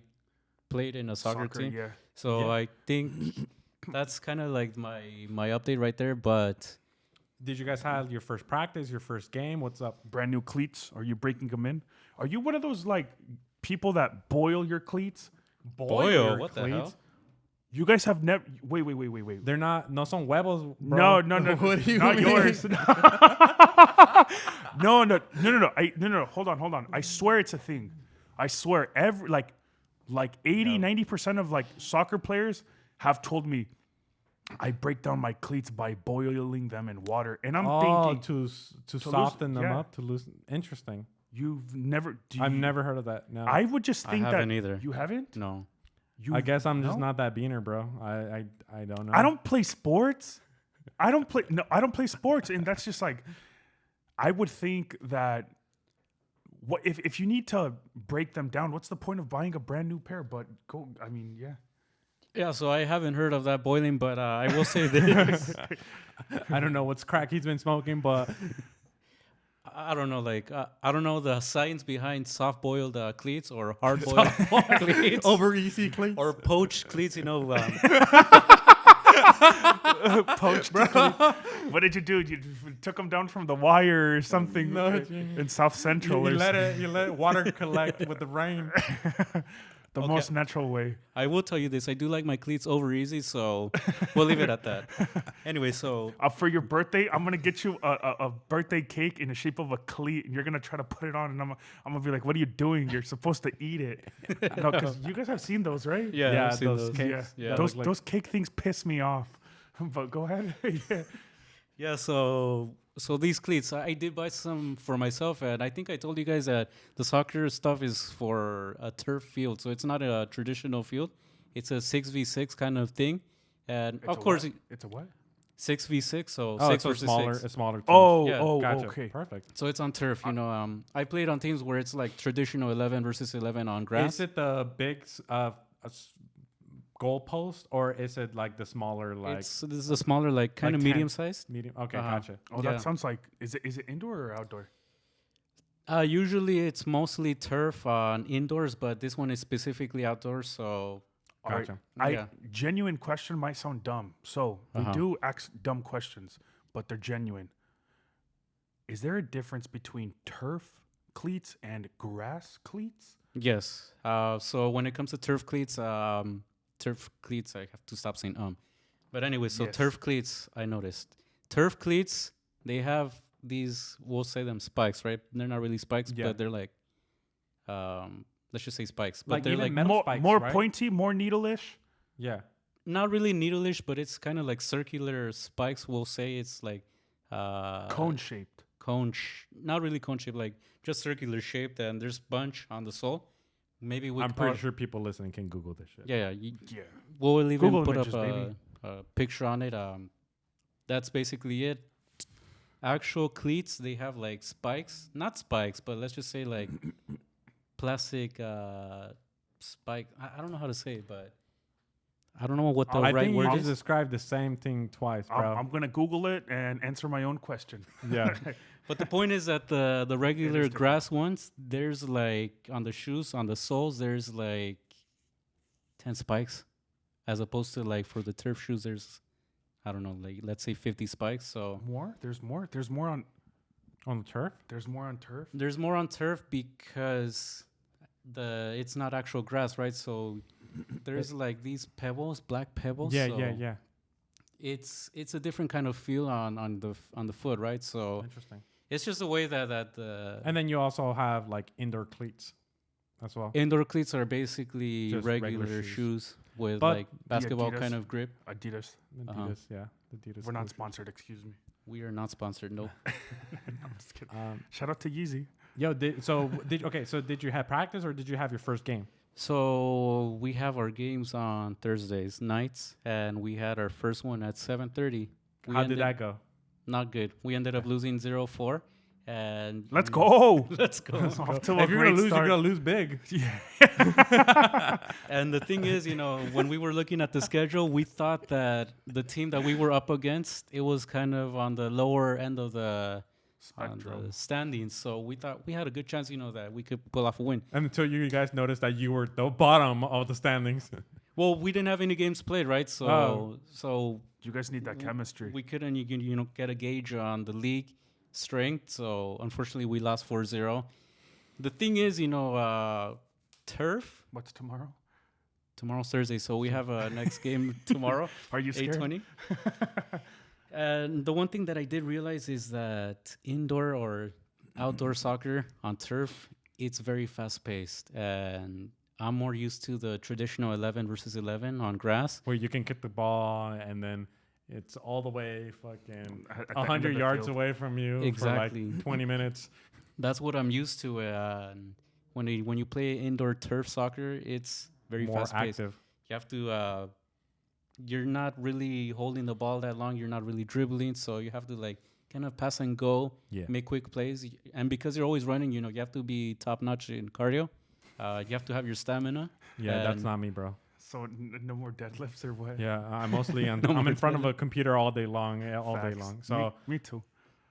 Speaker 3: played in a soccer team.
Speaker 2: Yeah.
Speaker 3: So I think that's kind of like my update right there. But
Speaker 1: did you guys have your first practice, your first game? What's up?
Speaker 2: Brand new cleats? Are you breaking them in? Are you one of those like people that boil your cleats?
Speaker 3: Boil? What the hell?
Speaker 2: You guys have never... Wait.
Speaker 1: They're not... No son huevos, bro.
Speaker 2: No.
Speaker 1: What do you
Speaker 2: not
Speaker 1: mean?
Speaker 2: yours. No. Hold on. I swear it's a thing. I swear. Like 80, 90% of like soccer players have told me, I break down my cleats by boiling them in water. And I'm thinking...
Speaker 1: to soften them up, to loosen... Interesting.
Speaker 2: You've never...
Speaker 1: I've never heard of that, no.
Speaker 2: I would just think
Speaker 3: I haven't either.
Speaker 2: You haven't?
Speaker 3: No.
Speaker 1: I guess I'm just
Speaker 2: no?
Speaker 1: not that beaner, bro. I don't know.
Speaker 2: I don't play sports. I don't play sports, and that's just like, I would think that what if you need to break them down, what's the point of buying a brand new pair? But yeah.
Speaker 3: Yeah, so I haven't heard of that boiling, but I will say this.
Speaker 1: I don't know what's crack he's been smoking, but
Speaker 3: I don't know, like I don't know the science behind soft boiled cleats or hard boiled cleats
Speaker 1: over easy cleats
Speaker 3: or poached cleats. You know,
Speaker 2: Poached. What did you do? You took them down from the wire or something in South Central.
Speaker 1: you let it water collect with the rain.
Speaker 2: The most natural way.
Speaker 3: I will tell you this: I do like my cleats over easy, so we'll leave it at that. Anyway, so
Speaker 2: For your birthday, I'm gonna get you a birthday cake in the shape of a cleat, and you're gonna try to put it on, and I'm gonna be like, "What are you doing? You're supposed to eat it." No, because you guys have seen those, right?
Speaker 3: yeah, I've seen
Speaker 1: those
Speaker 3: those.
Speaker 1: cakes.
Speaker 3: Yeah.
Speaker 2: Those cake things piss me off. But go ahead.
Speaker 3: Yeah, so these cleats, I did buy some for myself, and I think I told you guys that the soccer stuff is for a turf field, so it's not a traditional field. It's a 6v6 kind of thing, and of course,
Speaker 2: It's a what?
Speaker 3: 6v6, so
Speaker 1: Oh,
Speaker 3: six
Speaker 1: so
Speaker 3: versus
Speaker 1: smaller,
Speaker 3: six.
Speaker 1: a smaller team.
Speaker 3: Yeah.
Speaker 1: Gotcha.
Speaker 2: Okay.
Speaker 1: Perfect.
Speaker 3: So it's on turf, you know. I played on teams where it's like traditional 11 versus 11 on grass.
Speaker 1: Is it the big goal post, or is it like the smaller, like
Speaker 3: This is a smaller, like kind of
Speaker 1: 10?
Speaker 3: medium sized.
Speaker 1: medium? Okay,
Speaker 3: Uh-huh.
Speaker 1: gotcha.
Speaker 2: Oh,
Speaker 3: Yeah.
Speaker 2: that sounds like. Is it indoor or outdoor?
Speaker 3: Usually it's mostly turf on indoors, but this one is specifically outdoors. So
Speaker 2: All right.
Speaker 1: Gotcha.
Speaker 2: Genuine question might sound dumb. So we do ask dumb questions, but they're genuine. Is there a difference between turf cleats and grass cleats?
Speaker 3: yes. So when it comes to turf cleats, I have to stop saying But anyway, so
Speaker 2: Yes.
Speaker 3: turf cleats, I noticed. Turf cleats, they have these, we'll say them spikes, right? They're not really spikes,
Speaker 1: Yeah.
Speaker 3: but they're like, let's just say spikes. But
Speaker 1: Like
Speaker 3: they're
Speaker 1: even
Speaker 3: like
Speaker 1: metal spikes,
Speaker 2: more
Speaker 1: right?
Speaker 2: pointy, more needle-ish.
Speaker 1: Yeah.
Speaker 3: not really needle-ish, but it's kind of like circular spikes. We'll say it's like
Speaker 2: Cone-shaped.
Speaker 3: Not really cone shaped, like just circular shaped, and there's bunch on the sole. Maybe
Speaker 1: I'm pretty sure people listening can Google this shit.
Speaker 3: Yeah,
Speaker 2: Yeah.
Speaker 3: we'll even
Speaker 2: Google
Speaker 3: put
Speaker 2: images,
Speaker 3: up
Speaker 2: baby.
Speaker 3: a picture on it. That's basically it. Actual cleats, they have like spikes, not spikes, but let's just say like plastic spike. I don't know how to say it, but I don't know what the
Speaker 1: I
Speaker 3: right
Speaker 1: think you
Speaker 3: word
Speaker 1: just
Speaker 3: is.
Speaker 1: described the same thing twice, bro.
Speaker 2: I'm going to Google it and answer my own question.
Speaker 1: Yeah.
Speaker 3: But the point is that the regular
Speaker 2: different.
Speaker 3: grass ones, there's like on the shoes, on the soles, there's like 10 spikes, as opposed to like for the turf shoes, there's, I don't know, like let's say 50 spikes. So
Speaker 2: More? There's more? There's more on
Speaker 1: On the turf?
Speaker 2: there's more on turf?
Speaker 3: there's more on turf because it's not actual grass, right? So there's like these pebbles, black pebbles.
Speaker 1: Yeah,
Speaker 3: so
Speaker 1: yeah.
Speaker 3: It's a different kind of feel on the foot, right? So
Speaker 1: Interesting.
Speaker 3: it's just the way that the
Speaker 1: And then you also have like indoor cleats as well.
Speaker 3: indoor cleats are basically
Speaker 1: Just
Speaker 3: regular
Speaker 1: regular
Speaker 3: shoes with
Speaker 1: But
Speaker 3: like basketball
Speaker 2: Adidas.
Speaker 3: kind of grip.
Speaker 2: Adidas.
Speaker 1: Adidas, yeah. Adidas.
Speaker 2: We're not
Speaker 1: cleats.
Speaker 2: sponsored, excuse me.
Speaker 3: We are not sponsored, no.
Speaker 2: I'm just kidding.
Speaker 1: Shout
Speaker 2: out to Yeezy.
Speaker 1: Yo, did you have practice or did you have your first game?
Speaker 3: So we have our games on Thursdays nights, and we had our first one at 7:30.
Speaker 1: How did that go?
Speaker 3: Not good. We ended up losing 0-4. And
Speaker 2: Let's go.
Speaker 3: let's go.
Speaker 2: Off to a
Speaker 1: If you're
Speaker 2: great
Speaker 1: gonna lose,
Speaker 2: start.
Speaker 1: you're gonna lose big.
Speaker 3: And the thing is, when we were looking at the schedule, we thought that the team that we were up against, it was kind of on the lower end of the standings. So we thought we had a good chance, that we could pull off a win.
Speaker 1: And until you guys noticed that you were the bottom of the standings.
Speaker 3: Well, we didn't have any games played, right? So
Speaker 2: You guys need that chemistry.
Speaker 3: we couldn't, get a gauge on the league strength. So unfortunately, we lost 4-0. The thing is, turf.
Speaker 2: What's tomorrow?
Speaker 3: Tomorrow's Thursday, so we have a next game tomorrow.
Speaker 2: Are you scared?
Speaker 3: 8:20. And the one thing that I did realize is that indoor or outdoor soccer on turf, it's very fast paced, and I'm more used to the traditional 11 versus 11 on grass.
Speaker 1: Where you can kick the ball and then it's all the way fucking
Speaker 2: At the end of
Speaker 1: 100
Speaker 2: the
Speaker 1: yards
Speaker 2: field.
Speaker 1: away from you
Speaker 3: Exactly.
Speaker 1: for like 20 minutes.
Speaker 3: That's what I'm used to. And when you play indoor turf soccer, it's very
Speaker 1: More
Speaker 3: fast paced.
Speaker 1: active.
Speaker 3: You have to. You're not really holding the ball that long. You're not really dribbling, so you have to like kind of pass and go, make quick plays. And because you're always running, you know, you have to be top notch in cardio. You have to have your stamina.
Speaker 1: Yeah, that's not me, bro.
Speaker 2: So no more deadlifts or what?
Speaker 1: Yeah, I'm mostly I'm in front of a computer all day long, all day long. So
Speaker 2: me too.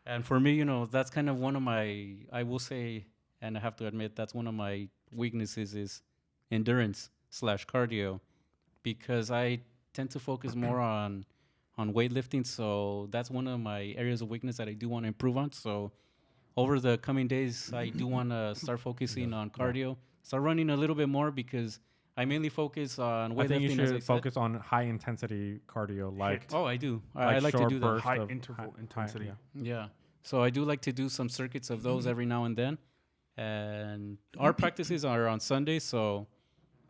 Speaker 3: And for me, you know, that's kind of one of my, I will say, and I have to admit, that's one of my weaknesses is endurance / cardio, because I tend to focus more on weightlifting. So that's one of my areas of weakness that I do want to improve on. So over the coming days, I do want to start focusing on cardio, start running a little bit more, because I mainly focus on weightlifting.
Speaker 1: I think you should focus on high intensity cardio, like
Speaker 3: I do. I like to do that.
Speaker 2: High interval intensity.
Speaker 3: Yeah. So I do like to do some circuits of those every now and then. And our practices are on Sunday, so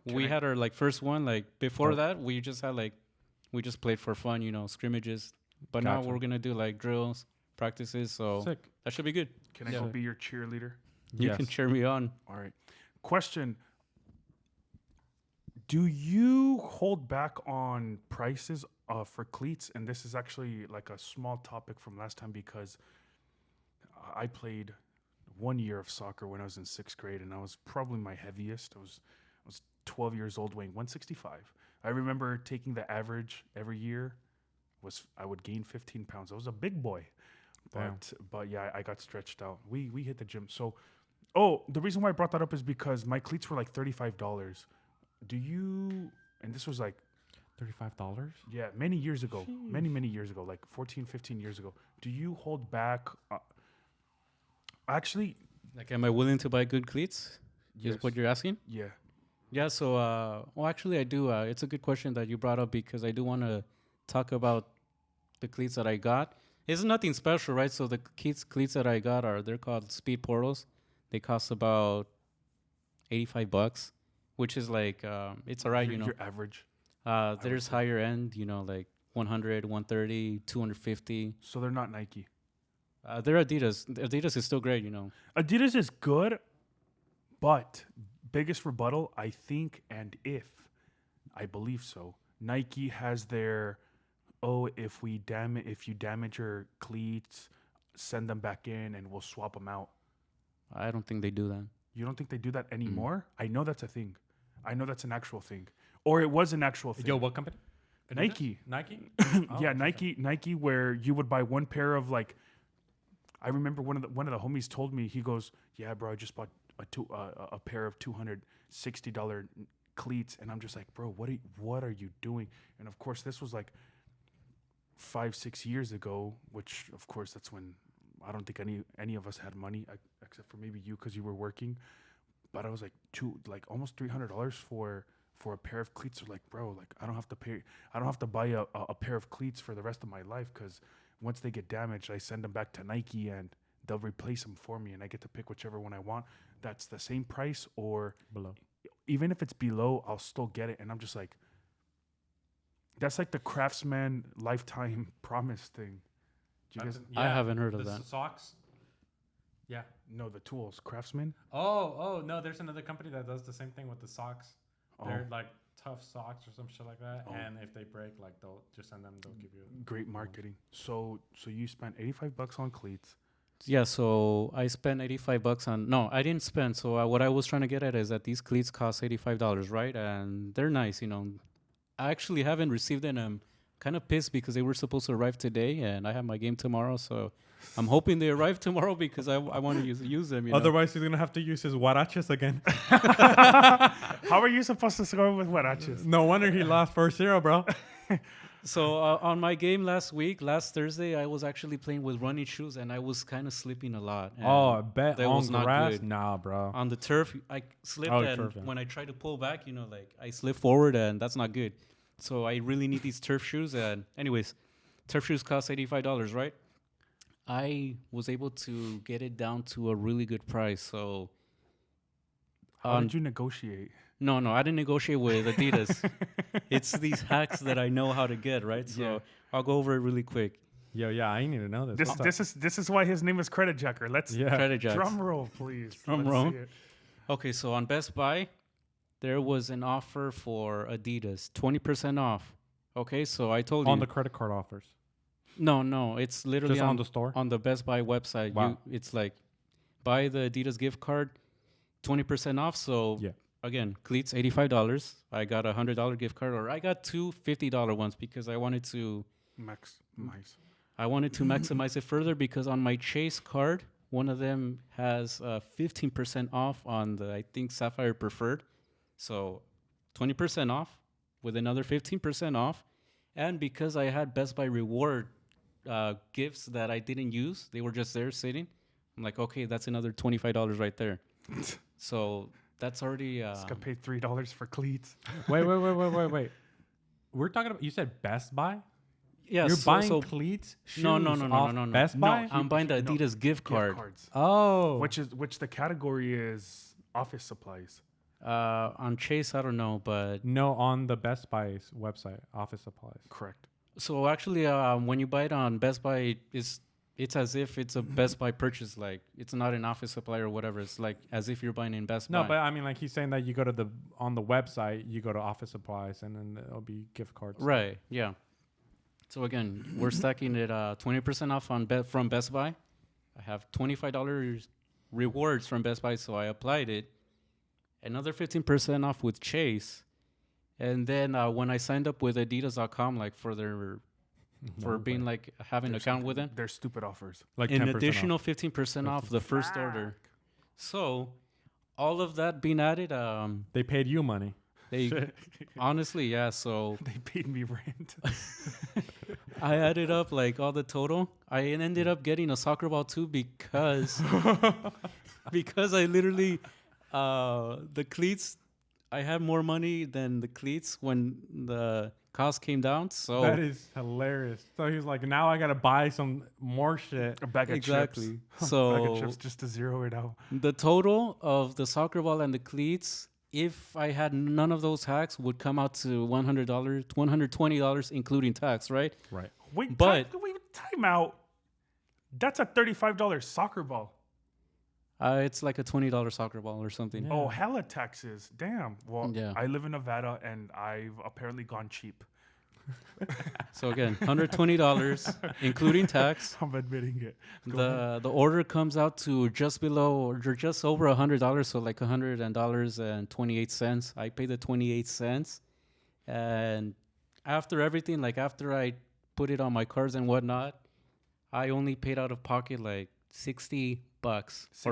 Speaker 3: we had our like first one. Like before that, we just played for fun, you know, scrimmages. But now we're gonna do like drills, practices. So that should be good.
Speaker 2: Can I go be your cheerleader?
Speaker 3: You can cheer me on.
Speaker 2: All right. Question: do you hold back on prices for cleats? And this is actually like a small topic from last time, because I played 1 year of soccer when I was in 6th grade, and I was probably my heaviest. I was 12 years old, weighing 165. I remember taking the average every year. I would gain 15 pounds. I was a big boy, but yeah, I got stretched out. We hit the gym. So, the reason why I brought that up is because my cleats were like $35. Do you? And this was like
Speaker 1: $35.
Speaker 2: Yeah, many years ago, many years ago, like 14, 15 years ago. Do you hold back? Actually,
Speaker 3: like, am I willing to buy good cleats?
Speaker 2: Yes.
Speaker 3: Is what you're asking?
Speaker 2: Yeah.
Speaker 3: Yeah. So, actually, I do. It's a good question that you brought up, because I do want to talk about the cleats that I got. It's nothing special, right? So the cleats that I got they're called Speed Portals. They cost about $85, which is like it's all right, you know.
Speaker 2: Your average.
Speaker 3: There's higher end, you know, like 100, 130, 250.
Speaker 2: So they're not Nike.
Speaker 3: They're Adidas. Adidas is still great, you know.
Speaker 2: Adidas is good, but biggest rebuttal, I think, and if I believe so, Nike has their if you damage your cleats, send them back in and we'll swap them out.
Speaker 3: I don't think they do that.
Speaker 2: You don't think they do that anymore? I know that's a thing. I know that's an actual thing, or it was an actual thing.
Speaker 1: Yo, what company?
Speaker 2: Nike.
Speaker 1: Nike.
Speaker 2: Yeah, Nike. Where you would buy one pair of like. I remember one of the homies told me, he goes, "Yeah, bro, I just bought a pair of $260 cleats," and I'm just like, "Bro, what are you doing?" And of course, this was like 5-6 years ago, which of course that's when I don't think any of us had money, except for maybe you, because you were working. But I was like almost $300 for a pair of cleats. Like, bro, like I don't have to buy a pair of cleats for the rest of my life, because once they get damaged, I send them back to Nike and they'll replace them for me, and I get to pick whichever one I want. That's the same price or
Speaker 1: below.
Speaker 2: Even if it's below, I'll still get it. And I'm just like, that's like the Craftsman lifetime promise thing. Do you guys?
Speaker 3: I haven't heard of that.
Speaker 1: Socks. Yeah.
Speaker 2: No, the tools, Craftsman.
Speaker 1: Oh no! There's another company that does the same thing with the socks. They're like tough socks or some shit like that. And if they break, like they'll just send them. They'll give you
Speaker 2: great marketing. So you spent $85 on cleats.
Speaker 3: Yeah, so I spent $85 on. No, I didn't spend. So what I was trying to get at is that these cleats cost $85, right? And they're nice, you know. I actually haven't received them. I'm kind of pissed because they were supposed to arrive today, and I have my game tomorrow. So I'm hoping they arrive tomorrow, because I want to use them. You know?
Speaker 1: Otherwise, he's gonna have to use his huaraches again.
Speaker 2: How are you supposed to score with huaraches?
Speaker 1: No wonder he lost 4-0, bro.
Speaker 3: So on my game last Thursday, I was actually playing with running shoes, and I was kind of slipping a lot.
Speaker 1: I bet
Speaker 3: that
Speaker 1: on
Speaker 3: was not
Speaker 1: grass?
Speaker 3: good.
Speaker 1: Nah, bro.
Speaker 3: On the turf, I slipped, and
Speaker 1: turf, yeah.
Speaker 3: when I tried to pull back, you know, like I slipped forward, and that's not good. So I really need these turf shoes. And anyways, turf shoes cost $85, right? I was able to get it down to a really good price. So
Speaker 2: how did you negotiate?
Speaker 3: No, I didn't negotiate with Adidas. It's these hacks that I know how to get, right? So I'll go over it really quick.
Speaker 1: Yo, yeah, I need to know this.
Speaker 2: This is why his name is Credit Jacker.
Speaker 3: Credit Jack.
Speaker 2: Drum roll, please.
Speaker 3: Drum roll. Okay, so on Best Buy, there was an offer for Adidas, 20% off. Okay, so I told
Speaker 1: On
Speaker 3: you.
Speaker 1: the credit card offers.
Speaker 3: No, it's literally
Speaker 1: Just on the store?
Speaker 3: on the Best Buy website.
Speaker 1: Wow.
Speaker 3: It's like buy the Adidas gift card, 20% off. So
Speaker 1: Yeah.
Speaker 3: again, cleats $85. I got a $100 gift card, or I got two $50 ones because I wanted to maximize it further, because on my Chase card, one of them has 15% off on the, I think, Sapphire Preferred. So 20% off with another 15% off. And because I had Best Buy reward gifts that I didn't use, they were just there sitting. I'm like, okay, that's another $25 right there. So that's already.
Speaker 2: It's gonna pay $3 for cleats.
Speaker 1: Wait. We're talking about, you said Best Buy?
Speaker 3: Yeah,
Speaker 1: You're buying
Speaker 3: so
Speaker 1: cleats?
Speaker 3: No,
Speaker 1: off Best
Speaker 2: No,
Speaker 1: Buy?
Speaker 3: I'm buying the
Speaker 2: No,
Speaker 3: Adidas gift card.
Speaker 2: cards.
Speaker 1: Oh.
Speaker 2: Which the category is office supplies.
Speaker 3: On Chase, I don't know, but
Speaker 1: No, on the Best Buy's website, office supplies.
Speaker 2: Correct.
Speaker 3: so actually, when you buy it on Best Buy, it's as if it's a Best Buy purchase. Like, it's not an office supply or whatever. It's like as if you're buying in Best
Speaker 1: No,
Speaker 3: Buy.
Speaker 1: but I mean, like he's saying that you go to on the website, you go to office supplies, and then there'll be gift cards.
Speaker 3: Right. Yeah. So again, we're stacking it 20% off from Best Buy. I have $25 rewards from Best Buy, so I applied it. Another 15% off with Chase, and then when I signed up with Adidas.com, like for being like having an account with them,
Speaker 2: They're stupid offers.
Speaker 1: Like
Speaker 3: an
Speaker 1: 10%
Speaker 3: additional
Speaker 1: off.
Speaker 3: 15% off the first order. So all of that being added,
Speaker 1: They paid you money.
Speaker 3: they honestly, yeah. So
Speaker 2: They paid me rent.
Speaker 3: I added up like all the total. I ended up getting a soccer ball too because I literally the cleats. I had more money than the cleats when the cost came down. So
Speaker 1: That is hilarious. So he was like, now I gotta buy some more shit.
Speaker 2: A bag of
Speaker 3: exactly.
Speaker 2: chips.
Speaker 3: So
Speaker 2: Bag of chips just to zero it out.
Speaker 3: the total of the soccer ball and the cleats, if I had none of those hacks, would come out to $100, $120, including tax, right?
Speaker 1: Right.
Speaker 2: Wait,
Speaker 3: But-
Speaker 2: time out. That's a $35 soccer ball.
Speaker 3: It's like a $20 soccer ball or something.
Speaker 1: Yeah.
Speaker 2: Oh, hella taxes. Damn. Well,
Speaker 3: Yeah.
Speaker 2: I live in Nevada and I've apparently gone cheap.
Speaker 3: So again, $120, including tax.
Speaker 2: I'm admitting it.
Speaker 3: The order comes out to just below or just over $100, so like $100.28. I paid the 28 cents, and after everything, like after I put it on my cards and whatnot, I only paid out of pocket like $60 or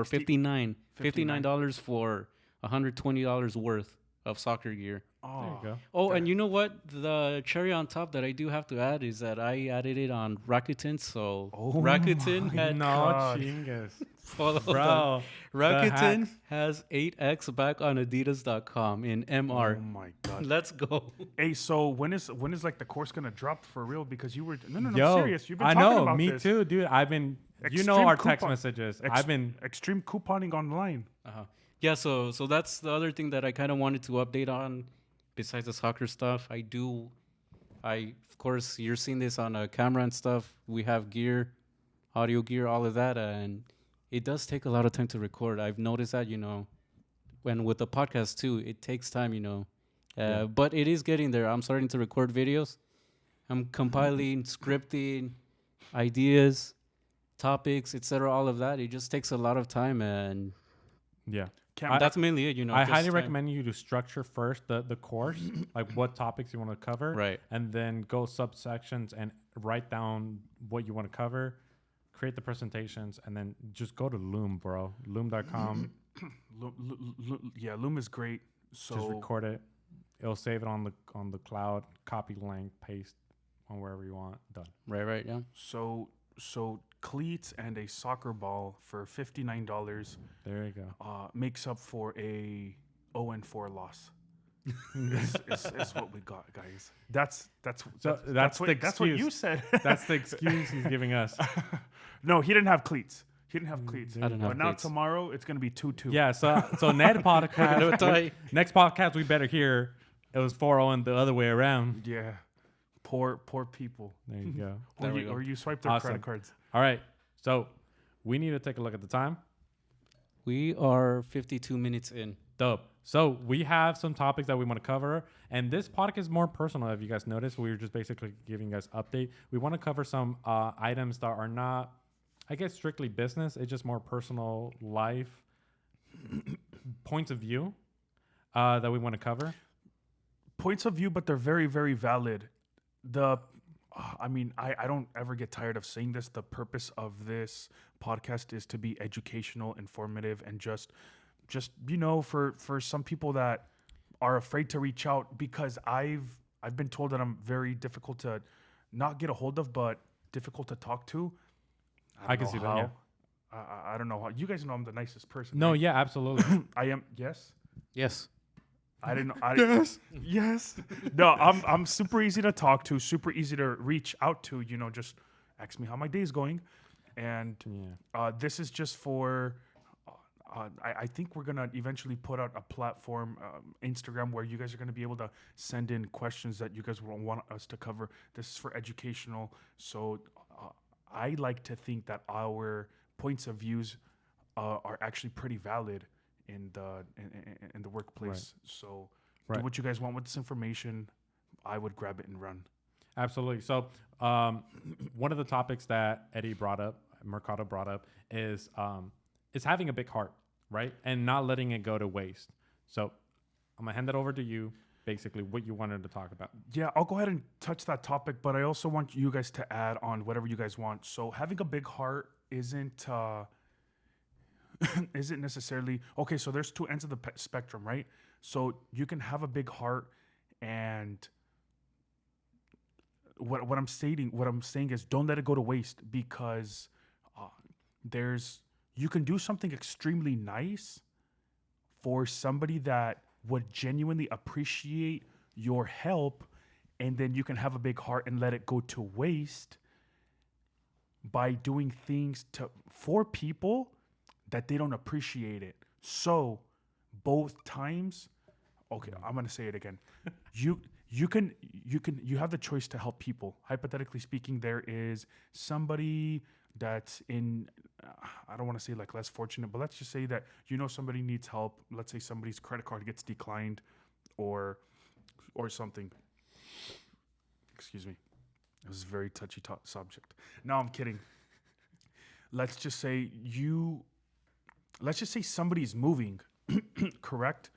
Speaker 2: 60
Speaker 3: $59 for $120 worth of soccer gear.
Speaker 2: Oh,
Speaker 1: There you go.
Speaker 3: Oh, and you know what? The cherry on top that I do have to add is that I added it on Rakuten. So
Speaker 2: Oh
Speaker 3: Rakuten
Speaker 2: my
Speaker 3: had
Speaker 1: No,
Speaker 2: God.
Speaker 1: chingas.
Speaker 3: follow the-
Speaker 1: Bro.
Speaker 3: Rakuten
Speaker 1: hacks.
Speaker 3: has 8x back on Adidas.com in MR.
Speaker 2: Oh my God.
Speaker 3: Let's go.
Speaker 2: Hey, so when is like the course gonna drop for real? Because you were no
Speaker 1: Yo,
Speaker 2: serious. You've been
Speaker 1: I
Speaker 2: talking
Speaker 1: know,
Speaker 2: about
Speaker 1: me
Speaker 2: this.
Speaker 1: too, dude. I've been, you know,
Speaker 2: Extreme
Speaker 1: our text
Speaker 2: coupon-
Speaker 1: messages.
Speaker 2: Ex-
Speaker 1: I've been,
Speaker 2: extreme couponing online.
Speaker 3: Uh-huh. Yeah, so that's the other thing that I kind of wanted to update on. Besides the soccer stuff, of course, you're seeing this on a camera and stuff. We have gear, audio gear, all of that, and it does take a lot of time to record. I've noticed that, when with the podcast too, it takes time, but it is getting there. I'm starting to record videos. I'm compiling, scripting, ideas, topics, etc. All of that. It just takes a lot of time, and
Speaker 1: yeah.
Speaker 3: that's mainly it.
Speaker 1: I
Speaker 3: just
Speaker 1: highly
Speaker 3: time.
Speaker 1: recommend you to structure first the course, like what topics you want to cover,
Speaker 3: Right.
Speaker 1: and then go subsections and write down what you want to cover, create the presentations, and then just go to Loom, bro. Loom.com.
Speaker 2: Loom is great. So
Speaker 1: Just record it. It'll save it on the cloud. Copy link, paste on wherever you want. Done.
Speaker 3: Right, yeah.
Speaker 2: so cleats and a soccer ball for $59
Speaker 1: There you go.
Speaker 2: makes up for a 0-4 loss. is what we got, guys. That's what you said.
Speaker 1: That's the excuse he's giving us.
Speaker 2: No, he didn't have cleats. He didn't have cleats.
Speaker 3: I didn't have
Speaker 2: But now
Speaker 3: cleats.
Speaker 2: tomorrow it's gonna be 2-2.
Speaker 1: Yeah. So next podcast, next podcast we better hear it was 4-0 the other way around.
Speaker 2: Yeah. Poor people.
Speaker 1: There you go.
Speaker 3: There we go.
Speaker 2: Or you swipe their
Speaker 1: Awesome.
Speaker 2: credit cards.
Speaker 1: All right. So we need to take a look at the time.
Speaker 3: We are 52 minutes in.
Speaker 1: Dope. So we have some topics that we want to cover, and this podcast is more personal. If you guys noticed, we were just basically giving you guys update. We want to cover some items that are not, I guess, strictly business. It's just more personal life points of view that we want to cover.
Speaker 2: Points of view, but they're very, very valid. I don't ever get tired of saying this. The purpose of this podcast is to be educational, informative, and just for some people that are afraid to reach out, because I've been told that I'm very difficult to not get a hold of, but difficult to talk to.
Speaker 1: I can see that. Yeah.
Speaker 2: I don't know how. You guys know I'm the nicest person.
Speaker 1: No,
Speaker 2: right?
Speaker 1: yeah, absolutely.
Speaker 2: I am. Yes.
Speaker 3: Yes.
Speaker 2: I didn't know. Yes. No, I'm super easy to talk to, super easy to reach out to. Just ask me how my day is going, and this is just for. I think we're gonna eventually put out a platform, Instagram, where you guys are gonna be able to send in questions that you guys want us to cover. This is for educational, so I like to think that our points of views are actually pretty valid in the workplace.
Speaker 1: Right.
Speaker 2: So
Speaker 1: Right.
Speaker 2: do what you guys want with this information. I would grab it and run.
Speaker 1: Absolutely. So one of the topics that Eddie brought up, Mercado brought up, is having a big heart, right? And not letting it go to waste. So I'm going to hand that over to you, basically, what you wanted to talk about.
Speaker 2: Yeah, I'll go ahead and touch that topic, but I also want you guys to add on whatever you guys want. So having a big heart isn't necessarily... Okay, so there's two ends of the spectrum, right? So you can have a big heart, and what I'm saying is don't let it go to waste, because you can do something extremely nice for somebody that would genuinely appreciate your help, and then you can have a big heart and let it go to waste by doing things for people that they don't appreciate it. So both times, okay, I'm gonna say it again. You have the choice to help people. Hypothetically speaking, there is somebody that's in, I don't want to say like less fortunate, but let's just say that somebody needs help. Let's say somebody's credit card gets declined or something. Excuse me. It was a very touchy subject. No, I'm kidding. Let's just say somebody's moving, correct?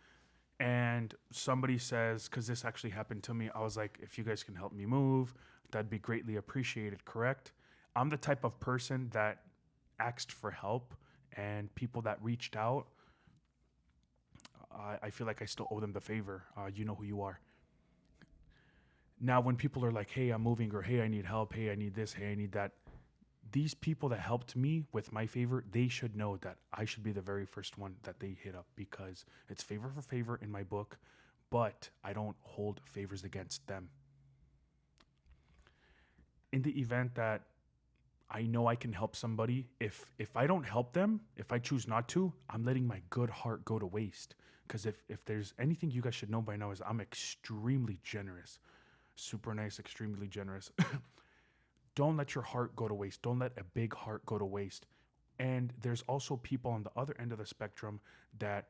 Speaker 2: And somebody says, because this actually happened to me, I was like, if you guys can help me move, that'd be greatly appreciated, correct? I'm the type of person that asked for help, and people that reached out, I feel like I still owe them the favor. You know who you are. Now, when people are like, hey, I'm moving, or hey, I need help, hey, I need this, hey, I need that, these people that helped me with my favor, they should know that I should be the very first one that they hit up, because it's favor for favor in my book, but I don't hold favors against them. In the event that I know I can help somebody, if I don't help them, if I choose not to, I'm letting my good heart go to waste. Because if there's anything you guys should know by now, is I'm extremely generous. Super nice, extremely generous. Don't let your heart go to waste. Don't let a big heart go to waste. And there's also people on the other end of the spectrum that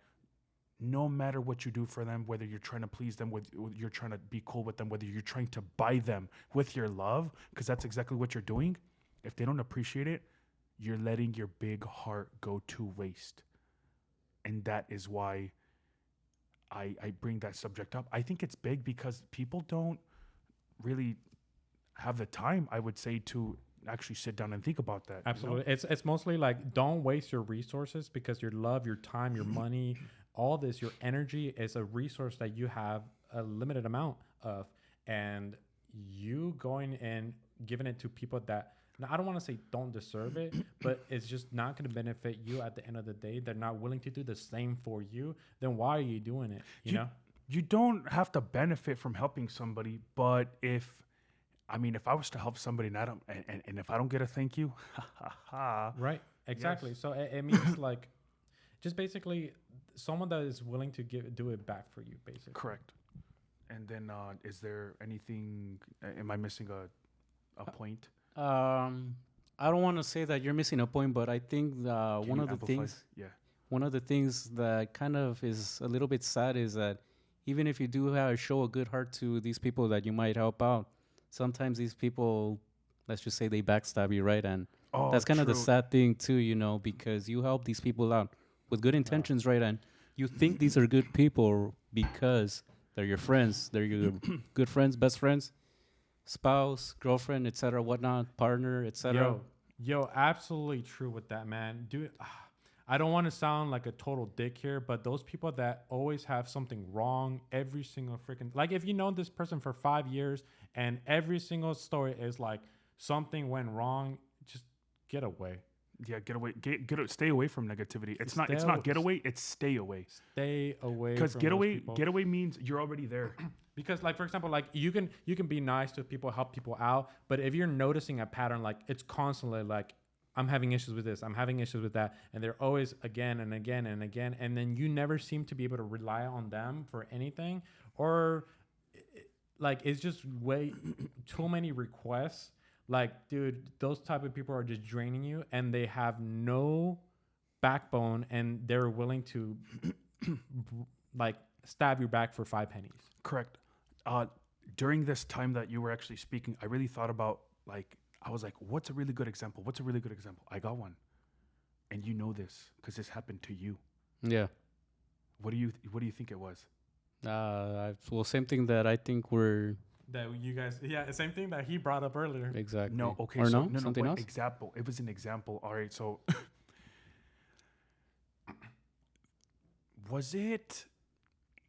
Speaker 2: no matter what you do for them, whether you're trying to please them, whether you're trying to be cool with them, whether you're trying to buy them with your love, because that's exactly what you're doing, if they don't appreciate it, you're letting your big heart go to waste. And that is why I bring that subject up. I think it's big because people don't really have the time, I would say, to actually sit down and think about that.
Speaker 1: Absolutely. It's mostly like, don't waste your resources, because your love, your time, your money, all this, your energy is a resource that you have a limited amount of. And you going and giving it to people that, now, I don't want to say don't deserve it, but it's just not going to benefit you at the end of the day. They're not willing to do the same for you. Then why are you doing it? You know?
Speaker 2: You don't have to benefit from helping somebody, but if I was to help somebody and if I don't get a thank you,
Speaker 1: right? Exactly.
Speaker 2: Yes.
Speaker 1: So it means like, just basically someone that is willing to do it back for you, basically.
Speaker 2: Correct. And then, is there anything? Am I missing a point?
Speaker 3: I don't want to say that you're missing a point, but I think one of the things.
Speaker 2: Yeah.
Speaker 3: one of the things that kind of is a little bit sad is that even if you do show a good heart to these people that you might help out, sometimes these people, let's just say they backstab you, right? And
Speaker 2: Oh,
Speaker 3: that's kind of the
Speaker 2: true.
Speaker 3: sad thing too, because you help these people out with good intentions, right? And you think these are good people because they're your friends, they're your good friends, best friends, spouse, girlfriend, etc., whatnot, partner, etc.
Speaker 1: Yo, absolutely true with that, man. Dude, I don't want to sound like a total dick here, but those people that always have something wrong every single freaking, like if you know this person for 5 years and every single story is like something went wrong, just get away.
Speaker 2: Yeah, get away. Stay away from negativity. It's
Speaker 1: Stay
Speaker 2: not get away. It's stay away.
Speaker 1: Stay away.
Speaker 2: Because
Speaker 1: from those people.
Speaker 2: get away means you're already there.
Speaker 1: Because like for example, like you can be nice to people, help people out, but if you're noticing a pattern, like it's constantly like I'm having issues with this, I'm having issues with that, and they're always again and again and again, and then you never seem to be able to rely on them for anything, or like it's just way too many requests. Like, dude, those type of people are just draining you, and they have no backbone, and they're willing to like stab your back for 5 pennies.
Speaker 2: Correct. During this time that you were actually speaking, I really thought about I was like, what's a really good example? What's a really good example? I got one, and you know this because this happened to you.
Speaker 3: Yeah.
Speaker 2: What do you think it was?
Speaker 3: Well, same thing that I think we're
Speaker 1: That you guys, yeah, same thing that he brought up earlier.
Speaker 3: exactly.
Speaker 2: No, okay,
Speaker 3: Or
Speaker 2: so
Speaker 3: no? Something else?
Speaker 2: example. It was an example. All right, so was it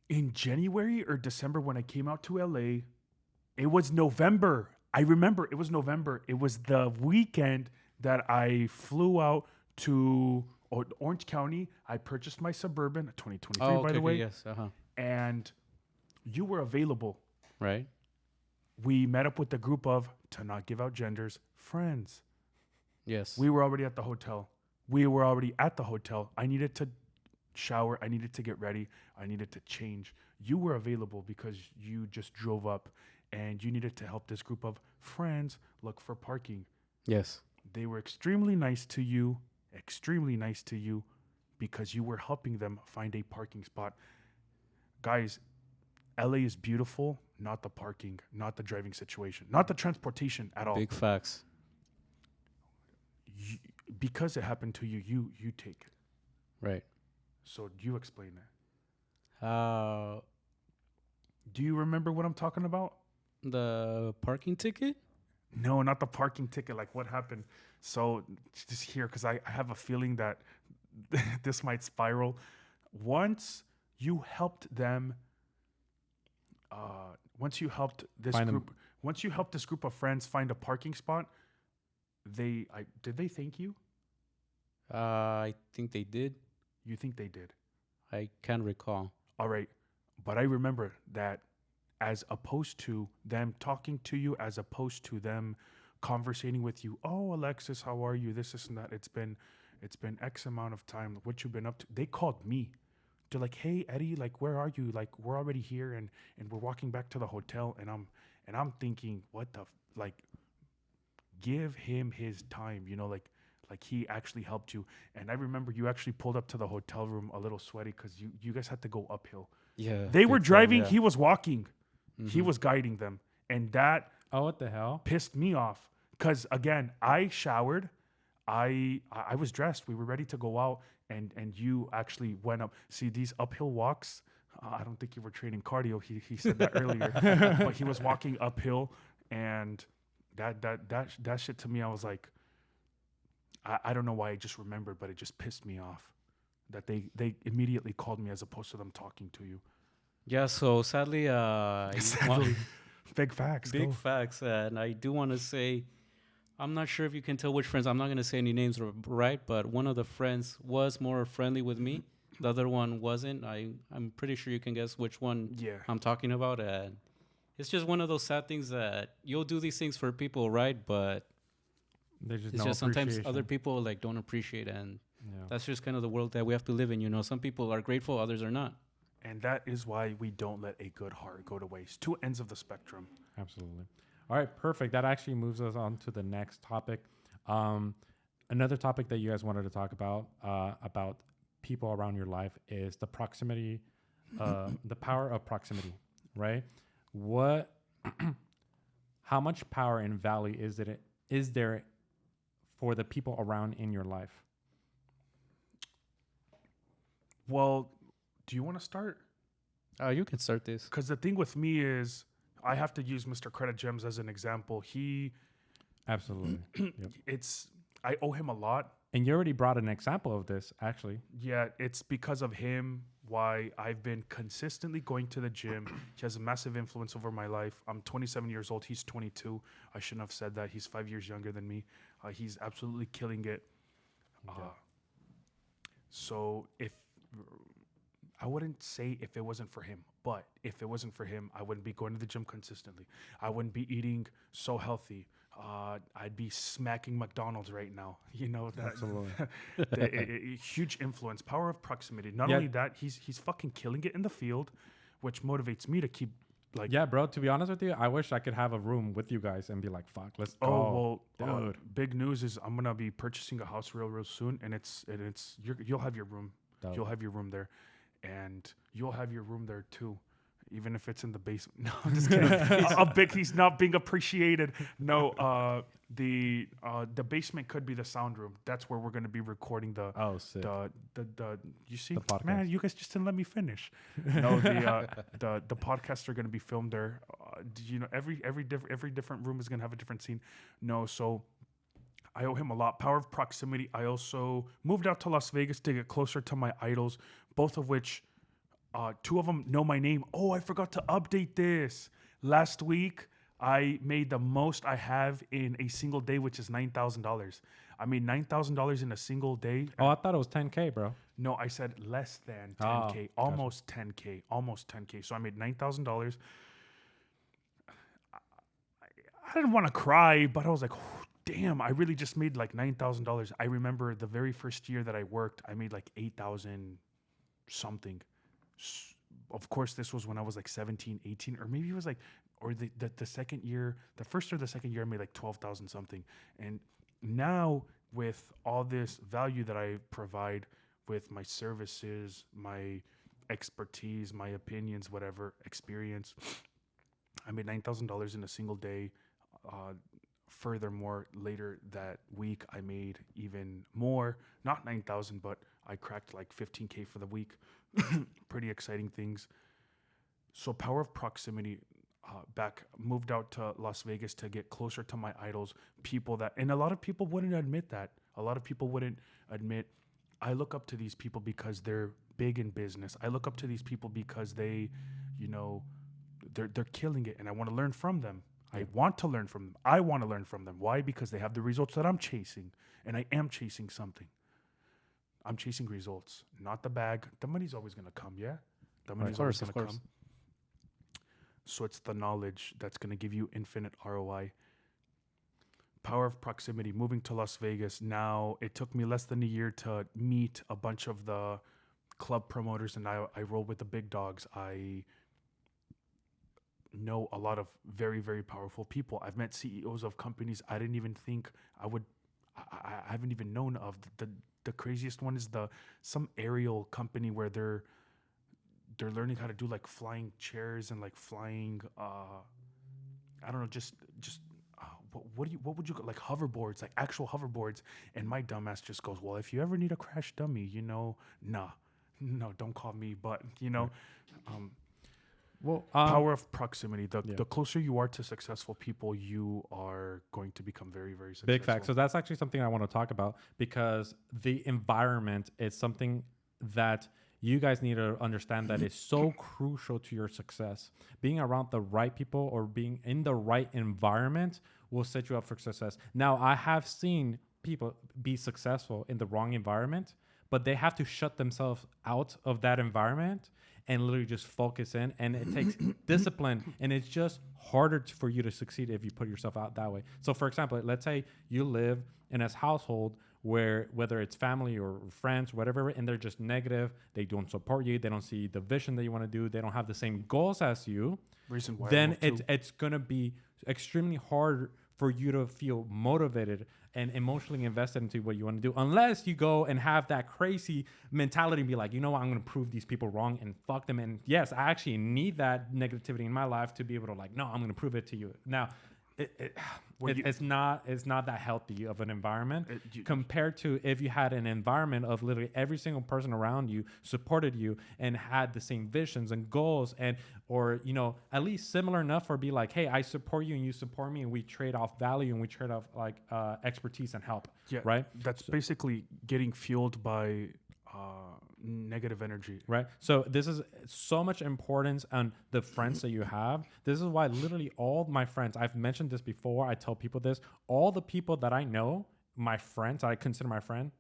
Speaker 2: in January or December when I came out to LA? It was November. I remember it was November. It was the weekend that I flew out to Orange County. I purchased my Suburban, a 2023,
Speaker 3: Oh,
Speaker 2: by
Speaker 3: okay,
Speaker 2: the way,
Speaker 3: yes,
Speaker 2: and you were available.
Speaker 3: right.
Speaker 2: We met up with the group of, to not give out genders, friends.
Speaker 3: Yes.
Speaker 2: We were already at the hotel. I needed to shower. I needed to get ready. I needed to change. You were available because you just drove up and you needed to help this group of friends look for parking.
Speaker 3: Yes.
Speaker 2: They were extremely nice to you because you were helping them find a parking spot. Guys, LA is beautiful, not the parking, not the driving situation, not the transportation at all.
Speaker 3: Big facts.
Speaker 2: Because it happened to you, you take it.
Speaker 3: Right.
Speaker 2: So you explain that. Do you remember what I'm talking about?
Speaker 3: The parking ticket?
Speaker 2: No, not the parking ticket. Like what happened? So just here, because I have a feeling that this might spiral. Once you helped them, once you helped this group of friends find a parking spot, did they thank you?
Speaker 3: I think they did.
Speaker 2: You think they did?
Speaker 3: I can't recall.
Speaker 2: All right. But I remember that as opposed to them talking to you, as opposed to them conversating with you, oh, Alexis, how are you? This and that. It's been X amount of time. What you've been up to? They called me. They're like, hey, Eddie, like, where are you? Like, we're already here and we're walking back to the hotel. And I'm thinking, what the, give him his time, like he actually helped you. And I remember you actually pulled up to the hotel room a little sweaty because you guys had to go uphill.
Speaker 3: Yeah.
Speaker 2: They were driving.
Speaker 3: Yeah.
Speaker 2: He was walking.
Speaker 3: Mm-hmm.
Speaker 2: He was guiding them. And that
Speaker 1: what the hell?
Speaker 2: pissed me off. Because, again, I showered. I was dressed. We were ready to go out. And you actually went up. See, these uphill walks, I don't think you were training cardio. He said that earlier. But he was walking uphill. And that shit to me, I was like, I don't know why I just remembered, but it just pissed me off that they immediately called me as opposed to them talking to you.
Speaker 3: Yeah, so sadly,
Speaker 2: Big facts.
Speaker 3: Big facts. And I do want to say, I'm not sure if you can tell which friends. I'm not going to say any names, right? But one of the friends was more friendly with me. The other one wasn't. I'm pretty sure you can guess which one I'm talking about. And it's just one of those sad things that you'll do these things for people, right? But it's just sometimes other people don't appreciate, and that's just kind of the world that we have to live in. Some people are grateful, others are not.
Speaker 2: And that is why we don't let a good heart go to waste. Two ends of the spectrum.
Speaker 1: Absolutely. All right, perfect. That actually moves us on to the next topic. Another topic that you guys wanted to talk about people around your life is the proximity, the power of proximity, right? What, how much power and value is there for the people around in your life?
Speaker 2: Well, do you want to start?
Speaker 3: You can start this.
Speaker 2: Because the thing with me is, I have to use Mr. Credit Gems as an example.
Speaker 1: Absolutely. Yep.
Speaker 2: I owe him a lot.
Speaker 1: And you already brought an example of this, actually.
Speaker 2: Yeah, it's because of him why I've been consistently going to the gym. He has a massive influence over my life. I'm 27 years old. He's 22. I shouldn't have said that. He's 5 years younger than me. He's absolutely killing it.
Speaker 1: Okay.
Speaker 2: So I wouldn't say if it wasn't for him, but if it wasn't for him, I wouldn't be going to the gym consistently. I wouldn't be eating so healthy. I'd be smacking McDonald's right now. You know, that
Speaker 1: Absolutely.
Speaker 2: huge influence, power of proximity. Not only that, he's fucking killing it in the field, which motivates me to keep like.
Speaker 1: Yeah, bro. To be honest with you, I wish I could have a room with you guys and be like, "Fuck, let's go."
Speaker 2: Oh well,
Speaker 1: dude.
Speaker 2: big news is I'm gonna be purchasing a house real soon, and you'll have your room.
Speaker 1: Dope.
Speaker 2: You'll have your room there, and you'll have your room there too. Even if it's in the basement. No, I'm just kidding. He's not being appreciated. No, the basement could be the sound room. That's where we're going to be recording the.
Speaker 1: Oh, sick.
Speaker 2: The you see,
Speaker 1: The podcast.
Speaker 2: man, you guys just didn't let me finish. No, the podcasts are going to be filmed there. You know, every different room is going to have a different scene. No, so I owe him a lot. Power of proximity. I also moved out to Las Vegas to get closer to my idols, both of which. Two of them know my name. Oh, I forgot to update this. Last week, I made the most I have in a single day, which is $9,000. I made $9,000 in a single day.
Speaker 1: Oh, I thought it was 10K, bro.
Speaker 2: No, I said less than 10K. Almost 10K. Almost 10K. So I made $9,000. I didn't want to cry, but I was like, oh, damn, I really just made like $9,000. I remember the very first year that I worked, I made like 8,000 something. Of course, this was when I was like 17, 18, or maybe it was like, or the second year, the first or the second year, I made like 12,000 something. And now with all this value that I provide with my services, my expertise, my opinions, whatever, experience, I made $9,000 in a single day. Furthermore, later that week, I made even more, not 9,000, but I cracked like 15K for the week. Pretty exciting things. So power of proximity, moved out to Las Vegas to get closer to my idols, people that, and a lot of people wouldn't admit that. A lot of people wouldn't admit, I look up to these people because they're big in business. I look up to these people because they, you know, they're killing it and I want to learn from them. I want to learn from them. I want to learn from them. Why? Because they have the results that I'm chasing, and I am chasing something. I'm chasing results, not the bag. The money's always going to come, yeah? The money's always going to come. So it's the knowledge that's going to give you infinite ROI. Power of proximity, moving to Las Vegas. Now, it took me less than a year to meet a bunch of the club promoters, and I roll with the big dogs. I know a lot of very, very powerful people. I've met CEOs of companies I didn't even think I would. I haven't even known of. The craziest one is some aerial company where they're learning how to do like flying chairs and like flying. I don't know, just what would you like hoverboards, like actual hoverboards? And my dumbass just goes, well, if you ever need a crash dummy, you know, no, don't call me. But you know. Power of proximity. The closer you are to successful people, you are going to become very, very successful.
Speaker 1: Big fact. So that's actually something I want to talk about because the environment is something that you guys need to understand that is so crucial to your success. Being around the right people or being in the right environment will set you up for success. Now, I have seen people be successful in the wrong environment, but they have to shut themselves out of that environment and literally just focus in. And it takes discipline, and it's just harder for you to succeed if you put yourself out that way. So for example, let's say you live in a household where whether it's family or friends, whatever, and they're just negative, they don't support you, they don't see the vision that you want to do, they don't have the same goals as you, then it's going to be extremely hard for you to feel motivated and emotionally invested into what you want to do, unless you go and have that crazy mentality and be like, you know what, I'm going to prove these people wrong and fuck them. And yes, I actually need that negativity in my life to be able to like, no, I'm going to prove it to you. Now, it's not that healthy of an environment compared to if you had an environment of literally every single person around you supported you and had the same visions and goals, and or at least similar enough, or be like, hey, I support you and you support me, and we trade off value and we trade off like expertise and help.
Speaker 2: Yeah,
Speaker 1: right.
Speaker 2: That's basically getting fueled by negative energy.
Speaker 1: Right. So this is so much importance on the friends that you have. This is why literally all my friends, I've mentioned this before, I tell people this, all the people that I know, my friends, I consider my friend,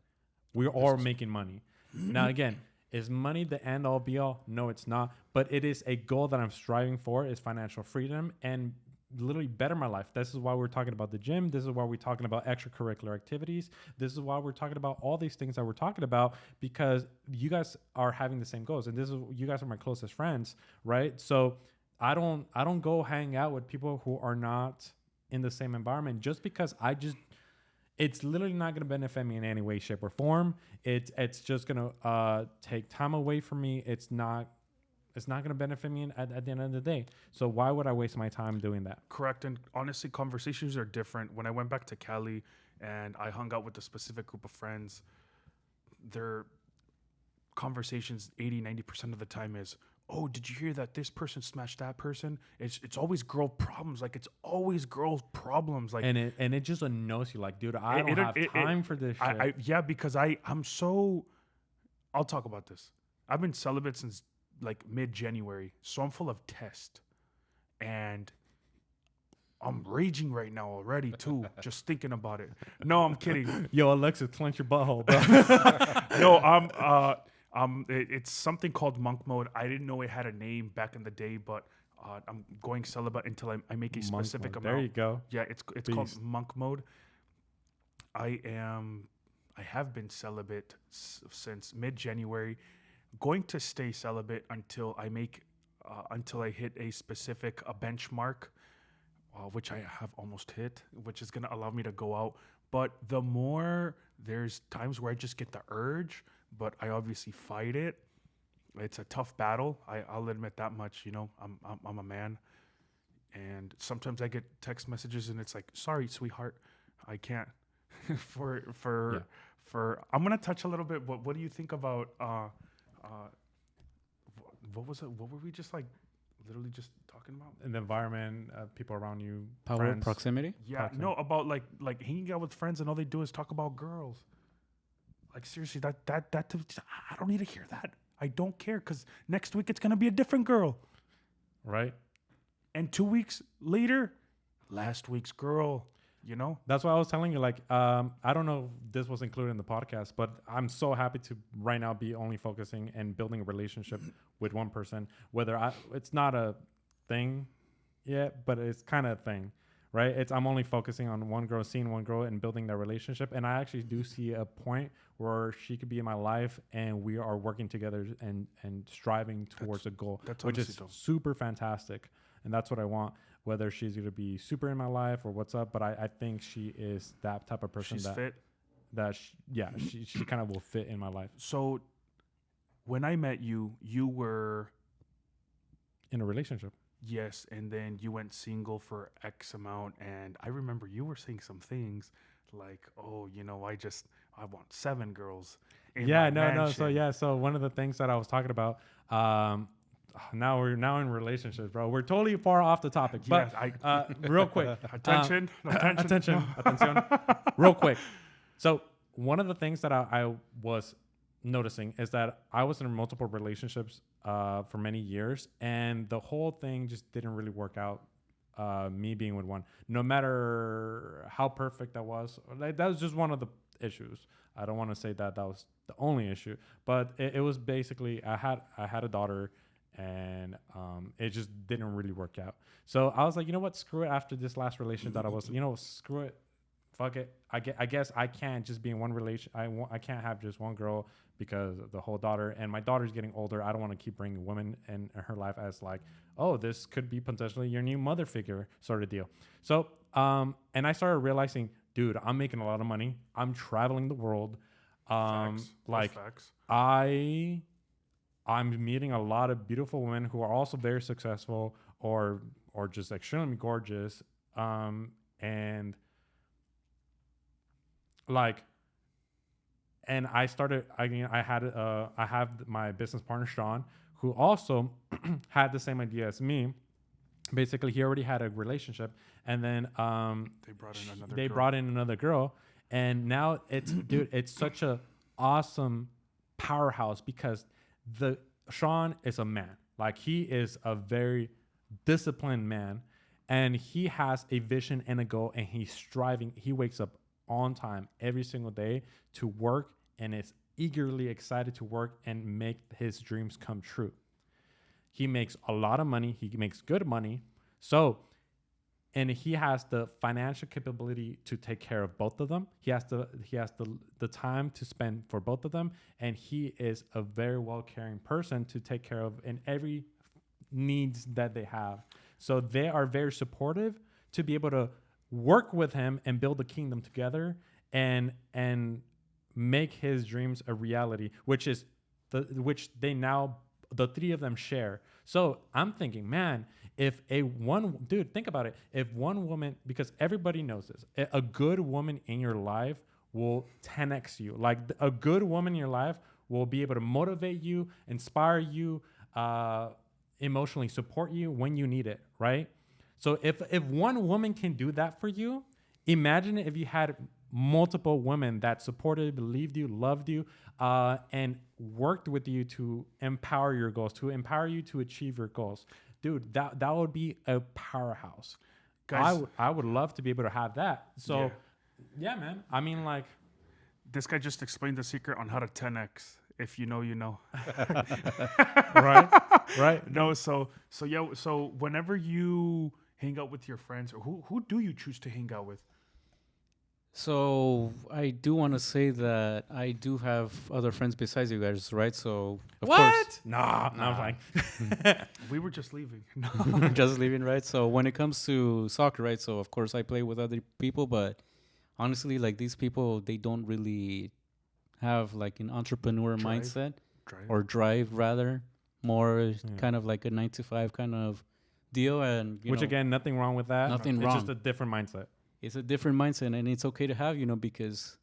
Speaker 1: we're all making money. Now, again, is money the end all be all? No, it's not. But it is a goal that I'm striving for, is financial freedom and literally better my life. This is why we're talking about the gym. This is why we're talking about extracurricular activities. This is why we're talking about all these things that we're talking about, because you guys are having the same goals, and you guys are my closest friends, right? So I don't go hang out with people who are not in the same environment just because it's literally not going to benefit me in any way, shape, or form. It's just going to take time away from me. It's not going to benefit me at the end of the day. So why would I waste my time doing that?
Speaker 2: Correct. And honestly, conversations are different. When I went back to Cali and I hung out with a specific group of friends, their conversations 80-90% of the time is, oh, did you hear that this person smashed that person? It's always girl problems. Like, it's always girl problems. Like,
Speaker 1: and it just annoys you. Like, dude, I don't have time for this shit.
Speaker 2: Yeah, because I'm so... I'll talk about this. I've been celibate since like mid-January, so I'm full of test, and I'm raging right now already too, just thinking about it. No, I'm kidding.
Speaker 1: Yo, Alexa, clench your butthole, bro.
Speaker 2: No, it's something called monk mode. I didn't know it had a name back in the day, but I'm going celibate until I make a specific amount.
Speaker 1: There you go.
Speaker 2: Yeah, it's called monk mode. I have been celibate since mid-January. Going to stay celibate until I hit a specific benchmark, which I have almost hit, which is going to allow me to go out. But the more, there's times where I just get the urge, but I obviously fight it. It's a tough battle. I'll admit that much. I'm a man, and sometimes I get text messages and it's like, sorry, sweetheart, I can't. I'm gonna touch a little bit. What do you think about what was it? What were we just like literally just talking about?
Speaker 1: In the environment, people around you,
Speaker 3: power,
Speaker 1: friends.
Speaker 3: proximity.
Speaker 2: Yeah, no, about like hanging out with friends and all they do is talk about girls. Like, seriously, that I don't need to hear that. I don't care, because next week it's gonna be a different girl,
Speaker 1: right?
Speaker 2: And 2 weeks later, last week's girl.
Speaker 1: That's why I was telling you, like, I don't know if this was included in the podcast, but I'm so happy to right now be only focusing and building a relationship with one person, it's not a thing yet, but it's kind of a thing, right? I'm only focusing on one girl, seeing one girl and building that relationship. And I actually do see a point where she could be in my life and we are working together and striving towards a goal, which is super fantastic. And that's what I want. Whether she's going to be super in my life or what's up, but I think she is that type of person.
Speaker 2: She's fit.
Speaker 1: She kind of will fit in my life.
Speaker 2: So when I met you, you were
Speaker 1: in a relationship.
Speaker 2: Yes, and then you went single for X amount, and I remember you were saying some things like, "Oh, I want 7 girls."
Speaker 1: So one of the things that I was talking about. Now we're in relationships, bro. We're totally far off the topic, but real quick,
Speaker 2: attention,
Speaker 1: real quick. So one of the things that I was noticing is that I was in multiple relationships for many years, and the whole thing just didn't really work out. Me being with one, no matter how perfect that was just one of the issues. I don't want to say that was the only issue, but it was basically I had a daughter. And it just didn't really work out. So I was like, you know what? Screw it. After this last relationship that I was, screw it. Fuck it. I guess I can't just be in one relation. I can't have just one girl because of the whole daughter. And my daughter's getting older. I don't want to keep bringing women in her life as like, oh, this could be potentially your new mother figure sort of deal. So, and I started realizing dude, I'm making a lot of money. I'm traveling the world.
Speaker 2: Facts. Those
Speaker 1: Like
Speaker 2: facts.
Speaker 1: I'm meeting a lot of beautiful women who are also very successful or just extremely gorgeous. And like, and I started. I have my business partner Sean, who also had the same idea as me. Basically, he already had a relationship, and then
Speaker 2: They brought in another
Speaker 1: they
Speaker 2: girl.
Speaker 1: brought in another girl, and now it's dude, it's such a awesome powerhouse because the Sean is a man. Like he is a very disciplined man, and he has a vision and a goal, and he's striving. He wakes up on time every single day to work, and is eagerly excited to work and make his dreams come true. He makes a lot of money. He makes good money. So, and he has the financial capability to take care of both of them. He has the time to spend for both of them, and he is a very well caring person to take care of in every needs that they have. So they are very supportive to be able to work with him and build a kingdom together and make his dreams a reality, which is which they now the three of them share. So I'm thinking, man, if a one dude, think about it. If one woman, because everybody knows this, a good woman in your life will 10x you. Like a good woman in your life will be able to motivate you, inspire you, emotionally support you when you need it, right? So if one woman can do that for you, imagine if you had multiple women that supported, believed you, loved you, and worked with you to empower your goals, to empower you to achieve your goals. Dude, that would be a powerhouse.
Speaker 2: Guys,
Speaker 1: I would love to be able to have that. So, yeah, man. I mean, like,
Speaker 2: this guy just explained the secret on how to 10x. If you know, you know.
Speaker 1: right, right.
Speaker 2: No, so yeah. So whenever you hang out with your friends, or who do you choose to hang out with?
Speaker 3: So I do want to say that I do have other friends besides you guys, right? So of
Speaker 1: What? Nah, I'm fine.
Speaker 2: We were just leaving. No.
Speaker 3: course, just leaving, right? So when it comes to soccer, right? So of course I play with other people, but honestly, like these people, they don't really have like an entrepreneur
Speaker 2: Drive.
Speaker 3: mindset
Speaker 2: Drive.
Speaker 3: or drive, rather more
Speaker 1: Yeah.
Speaker 3: kind of like a 9 to 5 kind of deal. And
Speaker 1: Which again, nothing wrong with that.
Speaker 3: Nothing
Speaker 1: It's
Speaker 3: wrong.
Speaker 1: just a different mindset.
Speaker 3: It's a different mindset, and it's okay to have, because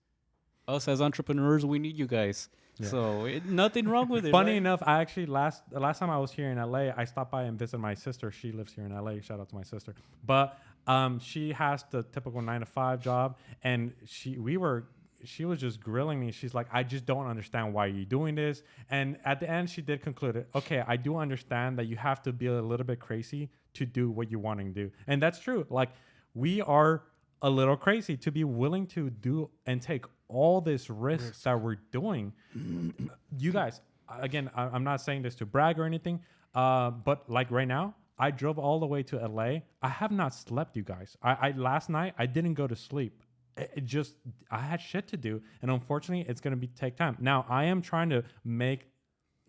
Speaker 3: us as entrepreneurs, we need you guys.
Speaker 1: Yeah.
Speaker 3: So nothing wrong with it.
Speaker 1: Funny
Speaker 3: right?
Speaker 1: enough, I actually the last time I was here in LA, I stopped by and visited my sister. She lives here in LA. Shout out to my sister. But she has the typical 9 to 5 job, and she was just grilling me. She's like, I just don't understand why you're doing this. And at the end, she did conclude it. Okay, I do understand that you have to be a little bit crazy to do what you want to do, and that's true. Like we are a little crazy to be willing to do and take all this risk that we're doing. You guys, again, I'm not saying this to brag or anything, but like right now, I drove all the way to LA. I have not slept, you guys. I last night I didn't go to sleep. It just I had shit to do, and unfortunately, it's gonna take time. Now I am trying to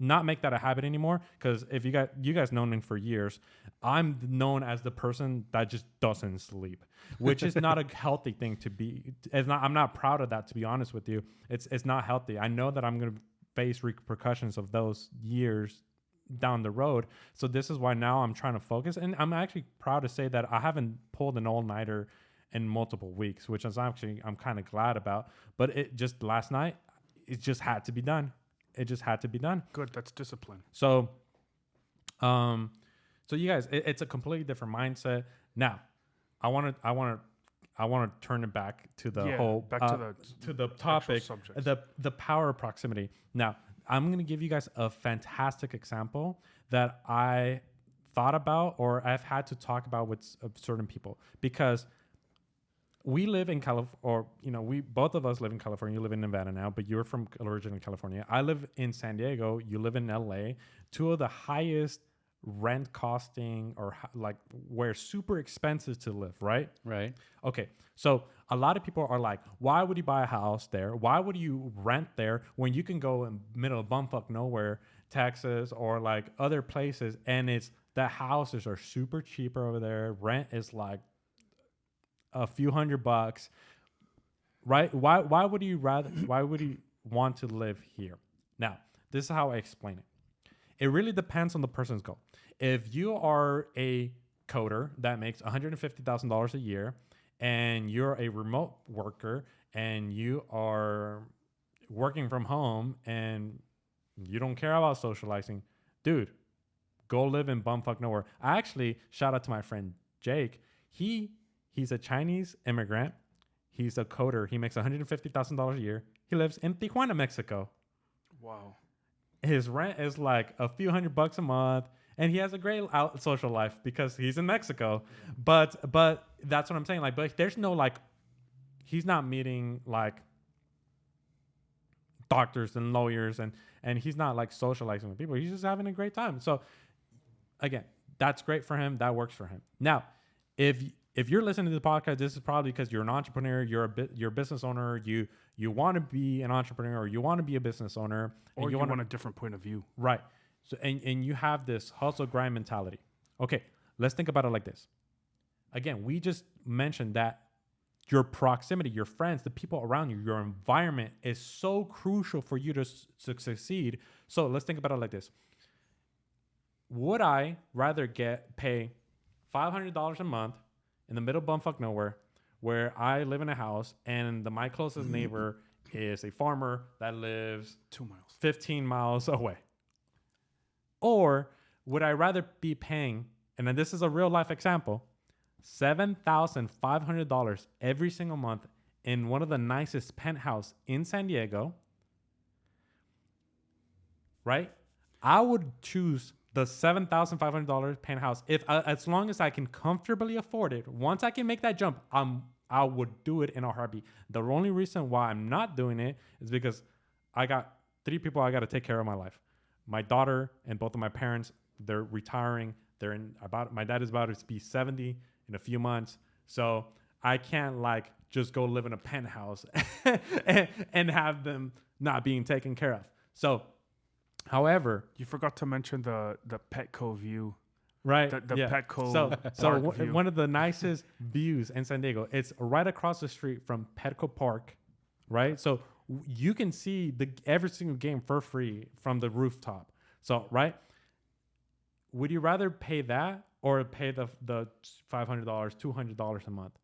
Speaker 1: not make that a habit anymore, because if you guys know me for years, I'm known as the person that just doesn't sleep, which is not a healthy thing to be. I'm not proud of that, to be honest with you. It's not healthy. I know that I'm going to face repercussions of those years down the road. So this is why now I'm trying to focus, and I'm actually proud to say that I haven't pulled an all-nighter in multiple weeks, which I'm kind of glad about. But it just last night, it just had to be done. It just had to be done.
Speaker 2: Good, that's discipline.
Speaker 1: So, so you guys, it's a completely different mindset. Now, I want to turn it back to the whole
Speaker 2: back
Speaker 1: to the topic,
Speaker 2: subject.
Speaker 1: the power of proximity. Now, I'm going to give you guys a fantastic example that I thought about, or I've had to talk about with certain people, because we live in California, or we both of us live in California. You live in Nevada now, but you're from originally California. I live in San Diego. You live in LA. Two of the highest rent costing, or like where super expensive to live, right?
Speaker 3: Right.
Speaker 1: Okay. So a lot of people are like, why would you buy a house there? Why would you rent there when you can go in middle of bumfuck nowhere, Texas, or like other places, and the houses are super cheaper over there. Rent is like a few $100. right? Why would you rather? Why would you want to live here? Now, this is how I explain it. It really depends on the person's goal. If you are a coder that makes $150,000 a year, and you're a remote worker, and you are working from home, and you don't care about socializing, dude, go live in bumfuck nowhere. I actually shout out to my friend Jake. He's a Chinese immigrant. He's a coder. He makes $150,000 a year. He lives in Tijuana, Mexico.
Speaker 2: Wow.
Speaker 1: His rent is like a few $100 a month, and he has a great social life because he's in Mexico. But that's what I'm saying. Like, but there's no like, he's not meeting like doctors and lawyers, and he's not like socializing with people. He's just having a great time. So again, that's great for him. That works for him. Now, if you're listening to the podcast, this is probably because you're an entrepreneur, you're a business owner, you want to be an entrepreneur, or you want to be a business owner,
Speaker 2: or you want a different point of view.
Speaker 1: Right. So and you have this hustle grind mentality. Okay, let's think about it like this. Again, we just mentioned that your proximity, your friends, the people around you, your environment is so crucial for you to succeed. So let's think about it like this. Would I rather pay $500 a month in the middle of bumfuck nowhere, where I live in a house and my closest neighbor is a farmer that lives
Speaker 2: 2 miles,
Speaker 1: 15 miles away? Or would I rather be paying, and then this is a real life example, $7,500 every single month in one of the nicest penthouse in San Diego, right? I would choose the $7,500 penthouse if as long as I can comfortably afford it. Once I can make that jump, I would do it in a heartbeat. The only reason why I'm not doing it is because I got 3 people I got to take care of in my life. My daughter and both of my parents, they're retiring. My dad is about to be 70 in a few months. So I can't like just go live in a penthouse and have them not being taken care of. So, however,
Speaker 2: you forgot to mention the Petco view,
Speaker 1: right?
Speaker 2: The
Speaker 1: yeah.
Speaker 2: Petco view.
Speaker 1: One of the nicest views in San Diego. It's right across the street from Petco Park, right? So you can see every single game for free from the rooftop. So right, would you rather pay that or pay the $500, $200 a month?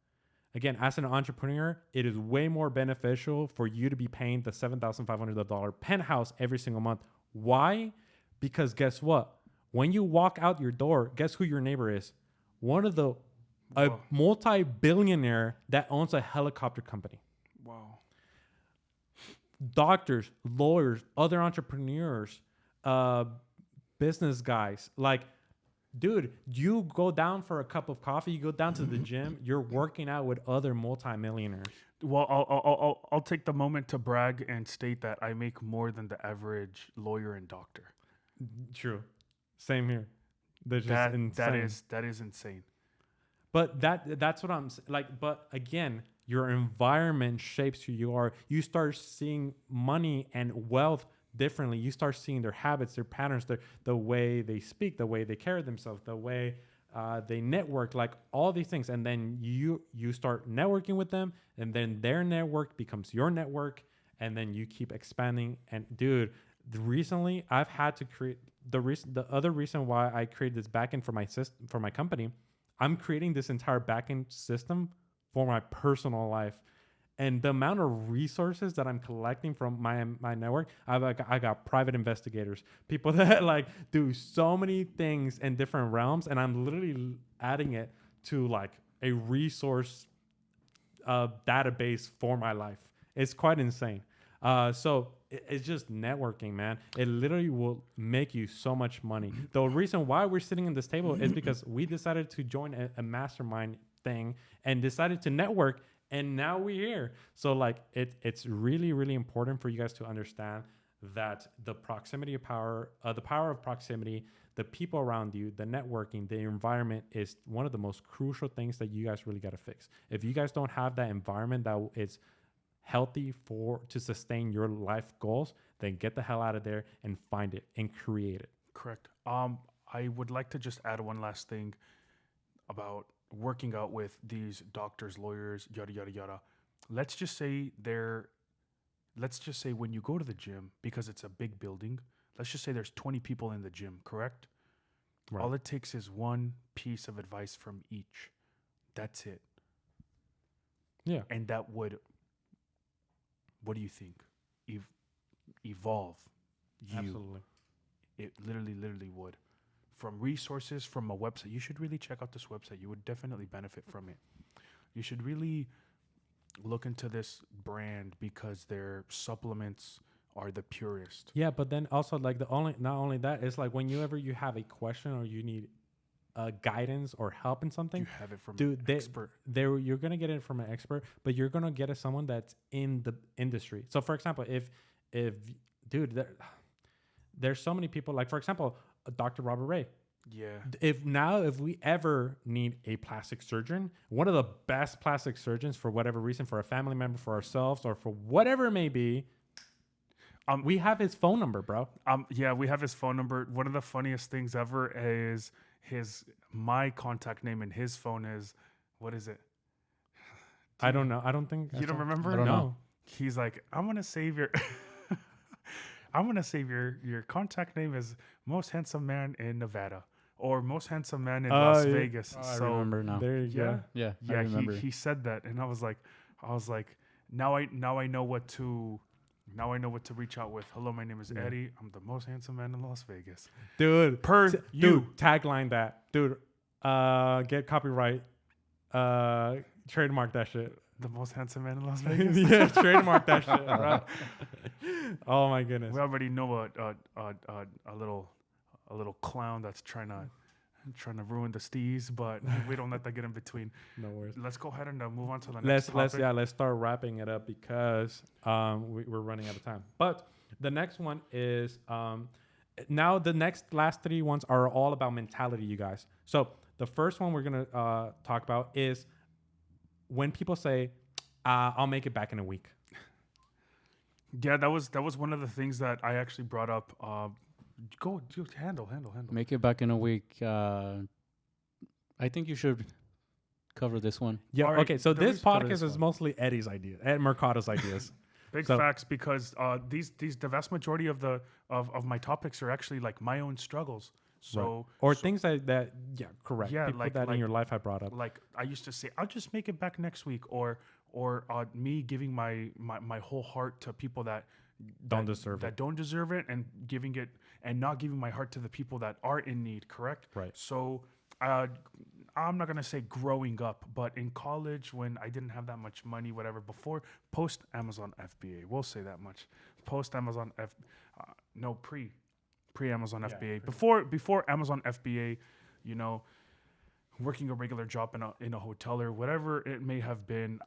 Speaker 1: Again, as an entrepreneur, it is way more beneficial for you to be paying the $7,500 penthouse every single month. Why? Because guess what? When you walk out your door, guess who your neighbor is? A multi-billionaire that owns a helicopter company.
Speaker 2: Wow.
Speaker 1: Doctors, lawyers, other entrepreneurs, business guys. Like, dude, you go down for a cup of coffee, you go down to the gym, you're working out with other multi-millionaires.
Speaker 2: Well, I'll take the moment to brag and state that I make more than the average lawyer and doctor.
Speaker 1: True. Same here. Insane.
Speaker 2: That is insane.
Speaker 1: But that's what I'm like. But again, your environment shapes who you are. You start seeing money and wealth differently. You start seeing their habits, their patterns, the way they speak, the way they carry themselves, the way they network, like all these things. And then you start networking with them, and then their network becomes your network, and then you keep expanding. And dude, recently I've had to create the other reason why I created this backend for my company. I'm creating this entire backend system for my personal life. And the amount of resources that I'm collecting from my network, I got private investigators, people that like do so many things in different realms, and I'm literally adding it to like a resource database for my life. It's quite insane. So it's just networking, man. It literally will make you so much money. The reason why we're sitting at this table is because we decided to join a mastermind thing and decided to network. And now we're here. So like it's really, really important for you guys to understand that the proximity of power, the power of proximity, the people around you, the networking, the environment is one of the most crucial things that you guys really got to fix. If you guys don't have that environment that is healthy to sustain your life goals, then get the hell out of there and find it and create it.
Speaker 2: Correct. I would like to just add one last thing about working out with these doctors, lawyers, yada, yada, yada. let's just say when you go to the gym, because it's a big building, let's just say there's 20 people in the gym, correct?
Speaker 1: Right.
Speaker 2: All it takes is one piece of advice from each. That's it.
Speaker 1: Yeah.
Speaker 2: And that would, what do you think? Evolve you.
Speaker 1: Absolutely.
Speaker 2: It literally would. From resources, from a website. You should really check out this website. You would definitely benefit from it. You should really look into this brand because their supplements are the purest.
Speaker 1: Yeah, but then also like not only that, it's like whenever you have a question or you need guidance or help in something,
Speaker 2: You have it from
Speaker 1: dude,
Speaker 2: an expert.
Speaker 1: you're gonna get it from an expert, but you're gonna get it someone that's in the industry. So, for example, if dude, there's so many people. Like, for example, Dr. Robert Ray.
Speaker 2: Yeah.
Speaker 1: If we ever need a plastic surgeon, one of the best plastic surgeons for whatever reason, for a family member, for ourselves, or for whatever it may be, we have his phone number, bro.
Speaker 2: Yeah, we have his phone number. One of the funniest things ever is my contact name in his phone is, what is it?
Speaker 1: I don't know. I don't think
Speaker 2: You don't remember?
Speaker 3: I don't know.
Speaker 2: He's like, I'm gonna save your your contact name is most handsome man in Nevada or most handsome man in Las
Speaker 1: yeah.
Speaker 2: Vegas.
Speaker 3: I
Speaker 2: So
Speaker 3: remember now.
Speaker 1: There you go.
Speaker 3: Yeah, I
Speaker 2: yeah,
Speaker 3: remember.
Speaker 2: he said that, and I was like, now I know what to reach out with. Hello, my name is Eddie. I'm the most handsome man in Las Vegas.
Speaker 1: Dude.
Speaker 2: Per you.
Speaker 1: Dude, tagline that. Dude, get copyright. Trademark that shit.
Speaker 2: The most handsome man in Las Vegas.
Speaker 1: Yeah, trademark that shit, bro. Oh my goodness.
Speaker 2: We already know a little clown that's trying to ruin the steez, but we don't let that get in between.
Speaker 1: No worries.
Speaker 2: Let's go ahead and move on to the next topic.
Speaker 1: Let's start wrapping it up because we're running out of time. But the next one is now the last three ones are all about mentality, you guys. So the first one we're gonna talk about is when people say, "I'll make it back in a week."
Speaker 2: Yeah, that was one of the things that I actually brought up. Go handle.
Speaker 3: Make it back in a week. I think you should cover this one.
Speaker 1: Yeah.
Speaker 2: All right,
Speaker 1: Okay. So
Speaker 2: the
Speaker 1: this
Speaker 2: reason for
Speaker 1: podcast
Speaker 3: this
Speaker 1: is
Speaker 3: one.
Speaker 1: mostly Eddie's idea, Ed Mercado's ideas.
Speaker 2: Big
Speaker 1: So-
Speaker 2: facts, because the vast majority of my topics are actually like my own struggles. So
Speaker 1: Or things that yeah, correct.
Speaker 2: Yeah,
Speaker 1: People
Speaker 2: like-
Speaker 1: that in
Speaker 2: like-
Speaker 1: your life I brought up.
Speaker 2: like I used to say, I'll just make it back next week, or me giving my whole heart to people that
Speaker 1: Don't deserve
Speaker 2: that
Speaker 1: it.
Speaker 2: don't deserve it, and giving it and not giving my heart to the people that are in need. Correct.
Speaker 1: Right.
Speaker 2: So I'm not gonna say growing up, but in college when I didn't have that much money, whatever, before post Amazon FBA, we'll say that much. Post Amazon pre Amazon FBA. Before Amazon FBA, you know, working a regular job in a hotel or whatever it may have been,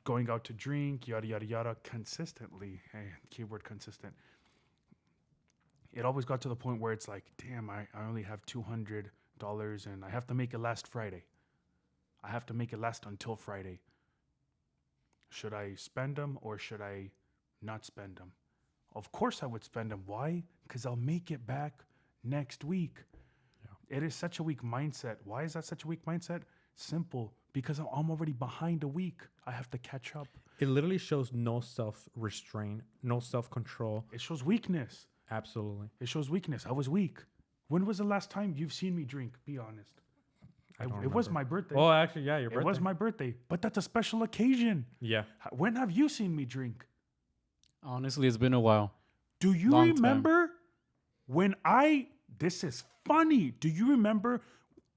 Speaker 2: going out to drink, yada yada yada, consistently. Hey, keyword consistent. It always got to the point where it's like, damn, I only have $200 and I have to make it last Friday. I have to make it last until Friday. Should I spend them or should I not spend them? Of course I would spend them. Why? Because I'll make it back next week. It is such a weak mindset. Why is that such a weak mindset? Simple. Because I'm already behind a week. I have to catch up.
Speaker 1: It literally shows no self-restraint, no self-control.
Speaker 2: It shows weakness.
Speaker 1: Absolutely.
Speaker 2: It shows weakness. I was weak. When was the last time you've seen me drink? Be honest.
Speaker 1: I don't
Speaker 2: It was
Speaker 1: remember.
Speaker 2: my birthday.
Speaker 1: Oh, actually, yeah, your
Speaker 2: it
Speaker 1: birthday.
Speaker 2: was my birthday. But that's a special occasion.
Speaker 1: Yeah.
Speaker 2: When have you seen me drink?
Speaker 3: Honestly, it's been a while.
Speaker 2: Do you
Speaker 3: Long time.
Speaker 2: remember when this is funny. Do you remember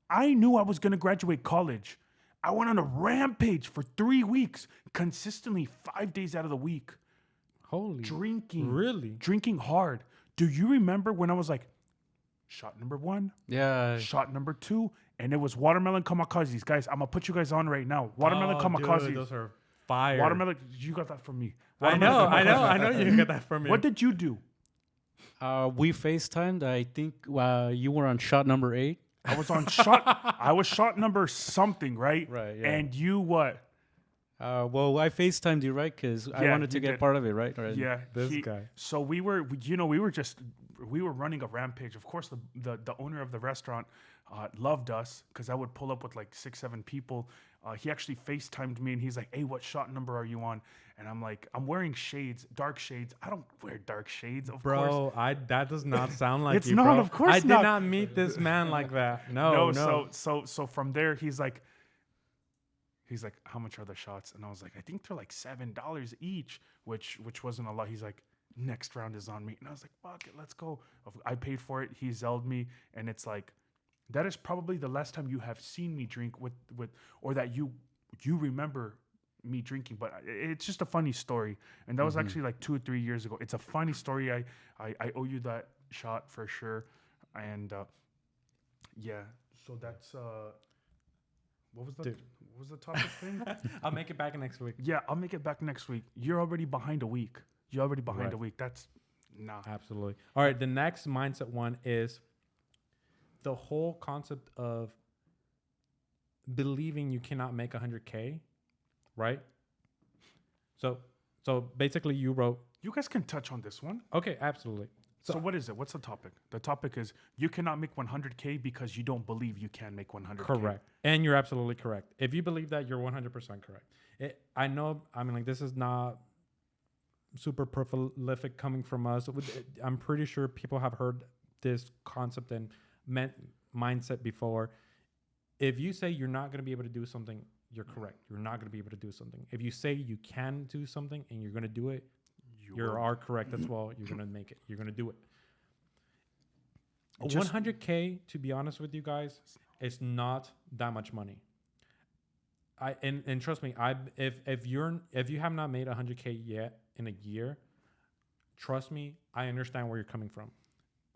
Speaker 2: I knew I was going to graduate college. I went on a rampage for 3 weeks, consistently 5 days out of the week,
Speaker 1: Holy.
Speaker 2: drinking.
Speaker 1: Really?
Speaker 2: Drinking hard. Do you remember when I was like, shot number 1,
Speaker 3: Yeah.
Speaker 2: shot number 2, and it was watermelon kamikazes. Guys, I'm going to put you guys on right now. Watermelon kamikazes.
Speaker 1: Dude, those are fire.
Speaker 2: Watermelon, you got that from me.
Speaker 1: I know
Speaker 2: Watermelon
Speaker 1: you get that from me.
Speaker 2: What did you do?
Speaker 3: We FaceTimed. I think you were on shot number 8.
Speaker 2: I was on shot. I was shot number something, right?
Speaker 3: Right, yeah.
Speaker 2: And you what?
Speaker 3: Well, I FaceTimed you, right? Because I
Speaker 2: Yeah,
Speaker 3: wanted to
Speaker 2: you
Speaker 3: get
Speaker 2: did.
Speaker 3: part of it, right?
Speaker 2: Yeah,
Speaker 1: This guy.
Speaker 2: So we were running a rampage. Of course, the owner of the restaurant loved us because I would pull up with like 6-7 people. He actually FaceTimed me and he's like, "Hey, what shot number are you on?" And I'm like, "I'm wearing shades, dark shades. I don't wear dark shades, of course."
Speaker 1: Bro, that does not sound like
Speaker 2: It's
Speaker 1: you,
Speaker 2: not,
Speaker 1: bro.
Speaker 2: of course
Speaker 1: I did
Speaker 2: not.
Speaker 1: not meet this man like that.
Speaker 2: No,
Speaker 1: No.
Speaker 2: so from there he's like, "How much are the shots?" And I was like, "I think they're like $7 each," which wasn't a lot. He's like, "Next round is on me." And I was like, "Fuck it, let's go." I paid for it. He zelled me, and it's like, that is probably the last time you have seen me drink with or that you remember me drinking. But it's just a funny story, and that was actually like 2 or 3 years ago. It's a funny story. I owe you that shot for sure, and yeah. So that's what was the topic thing?
Speaker 1: I'll make it back next week.
Speaker 2: Yeah, I'll make it back next week. You're already behind a week.
Speaker 1: Right.
Speaker 2: A week. That's nah.
Speaker 1: Absolutely. All right. The next mindset one is the whole concept of believing you cannot make 100K, right? So basically you wrote,
Speaker 2: You guys can touch on this one.
Speaker 1: okay, absolutely.
Speaker 2: So what is it? What's the topic? The topic is you cannot make 100K because you don't believe you can make 100K.
Speaker 1: Correct. And you're absolutely correct. If you believe that, you're 100% correct. I know, I mean, like, this is not super prolific coming from us. I'm pretty sure people have heard this concept and mindset before. If you say you're not going to be able to do something, you're correct. You're not going to be able to do something. If you say you can do something and you're going to do it, you are correct as well. You're going to make it. You're going to do it. 100K, to be honest with you guys, is not that much money. And trust me, if you have not made 100K yet in a year, trust me, I understand where you're coming from.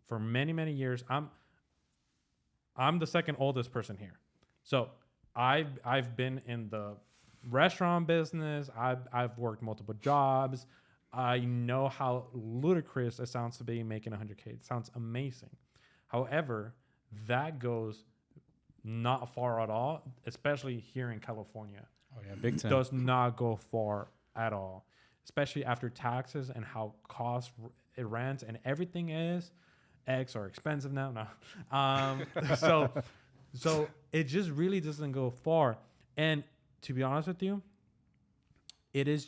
Speaker 1: For many, many years, I'm the second oldest person here. So I've been in the restaurant business. I've worked multiple jobs. I know how ludicrous it sounds to be making 100K. It sounds amazing. However, that goes not far at all, especially here in California.
Speaker 3: Oh yeah, big time.
Speaker 1: Does not go far at all, especially after taxes and how it runs and everything is. Eggs are expensive now. No. So it just really doesn't go far. And to be honest with you, it is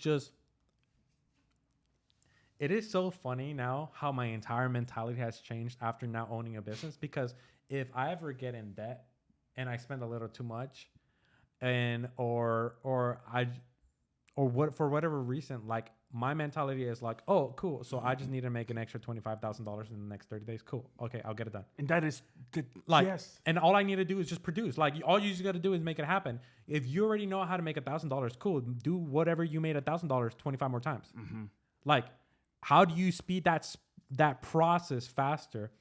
Speaker 1: so funny now how my entire mentality has changed after now owning a business. Because if I ever get in debt and I spend a little too much, or what, for whatever reason, like, my mentality is like, oh, cool. So I just need to make an extra $25,000 in the next 30 days. Cool. Okay, I'll get it done.
Speaker 2: And that is yes.
Speaker 1: And all I need to do is just produce. Like, all you just got to do is make it happen. If you already know how to make $1,000, cool. Do whatever you made $1,000 25 more times.
Speaker 2: Mm-hmm.
Speaker 1: Like, how do you speed that process faster?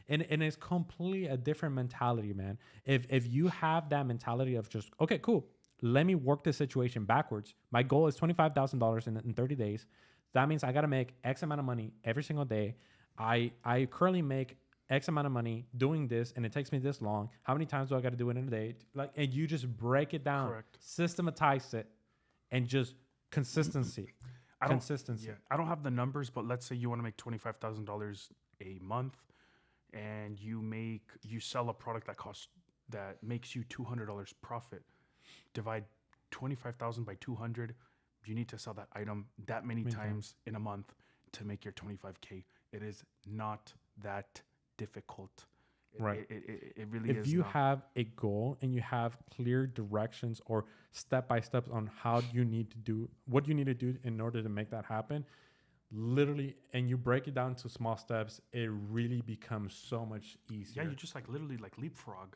Speaker 1: And it's completely a different mentality, man. If you have that mentality of just, okay, cool, let me work the situation backwards. My goal is $25,000 in 30 days. That means I got to make X amount of money every single day. I currently make X amount of money doing this, and it takes me this long. How many times do I got to do it in a day? Like, and you just break it down,
Speaker 2: Correct.
Speaker 1: Systematize it, and just consistency.
Speaker 2: I don't have the numbers, but let's say you want to make $25,000 a month, and you sell a product that makes you $200 profit. Divide 25,000 by 200. You need to sell that item that many times in a month to make your 25K. It is not that difficult.
Speaker 1: Right.
Speaker 2: It really is.
Speaker 1: If you have a goal and you have clear directions or step by steps on what you need to do in order to make that happen, literally, and you break it down to small steps, it really becomes so much easier.
Speaker 2: Yeah, you just literally leapfrog.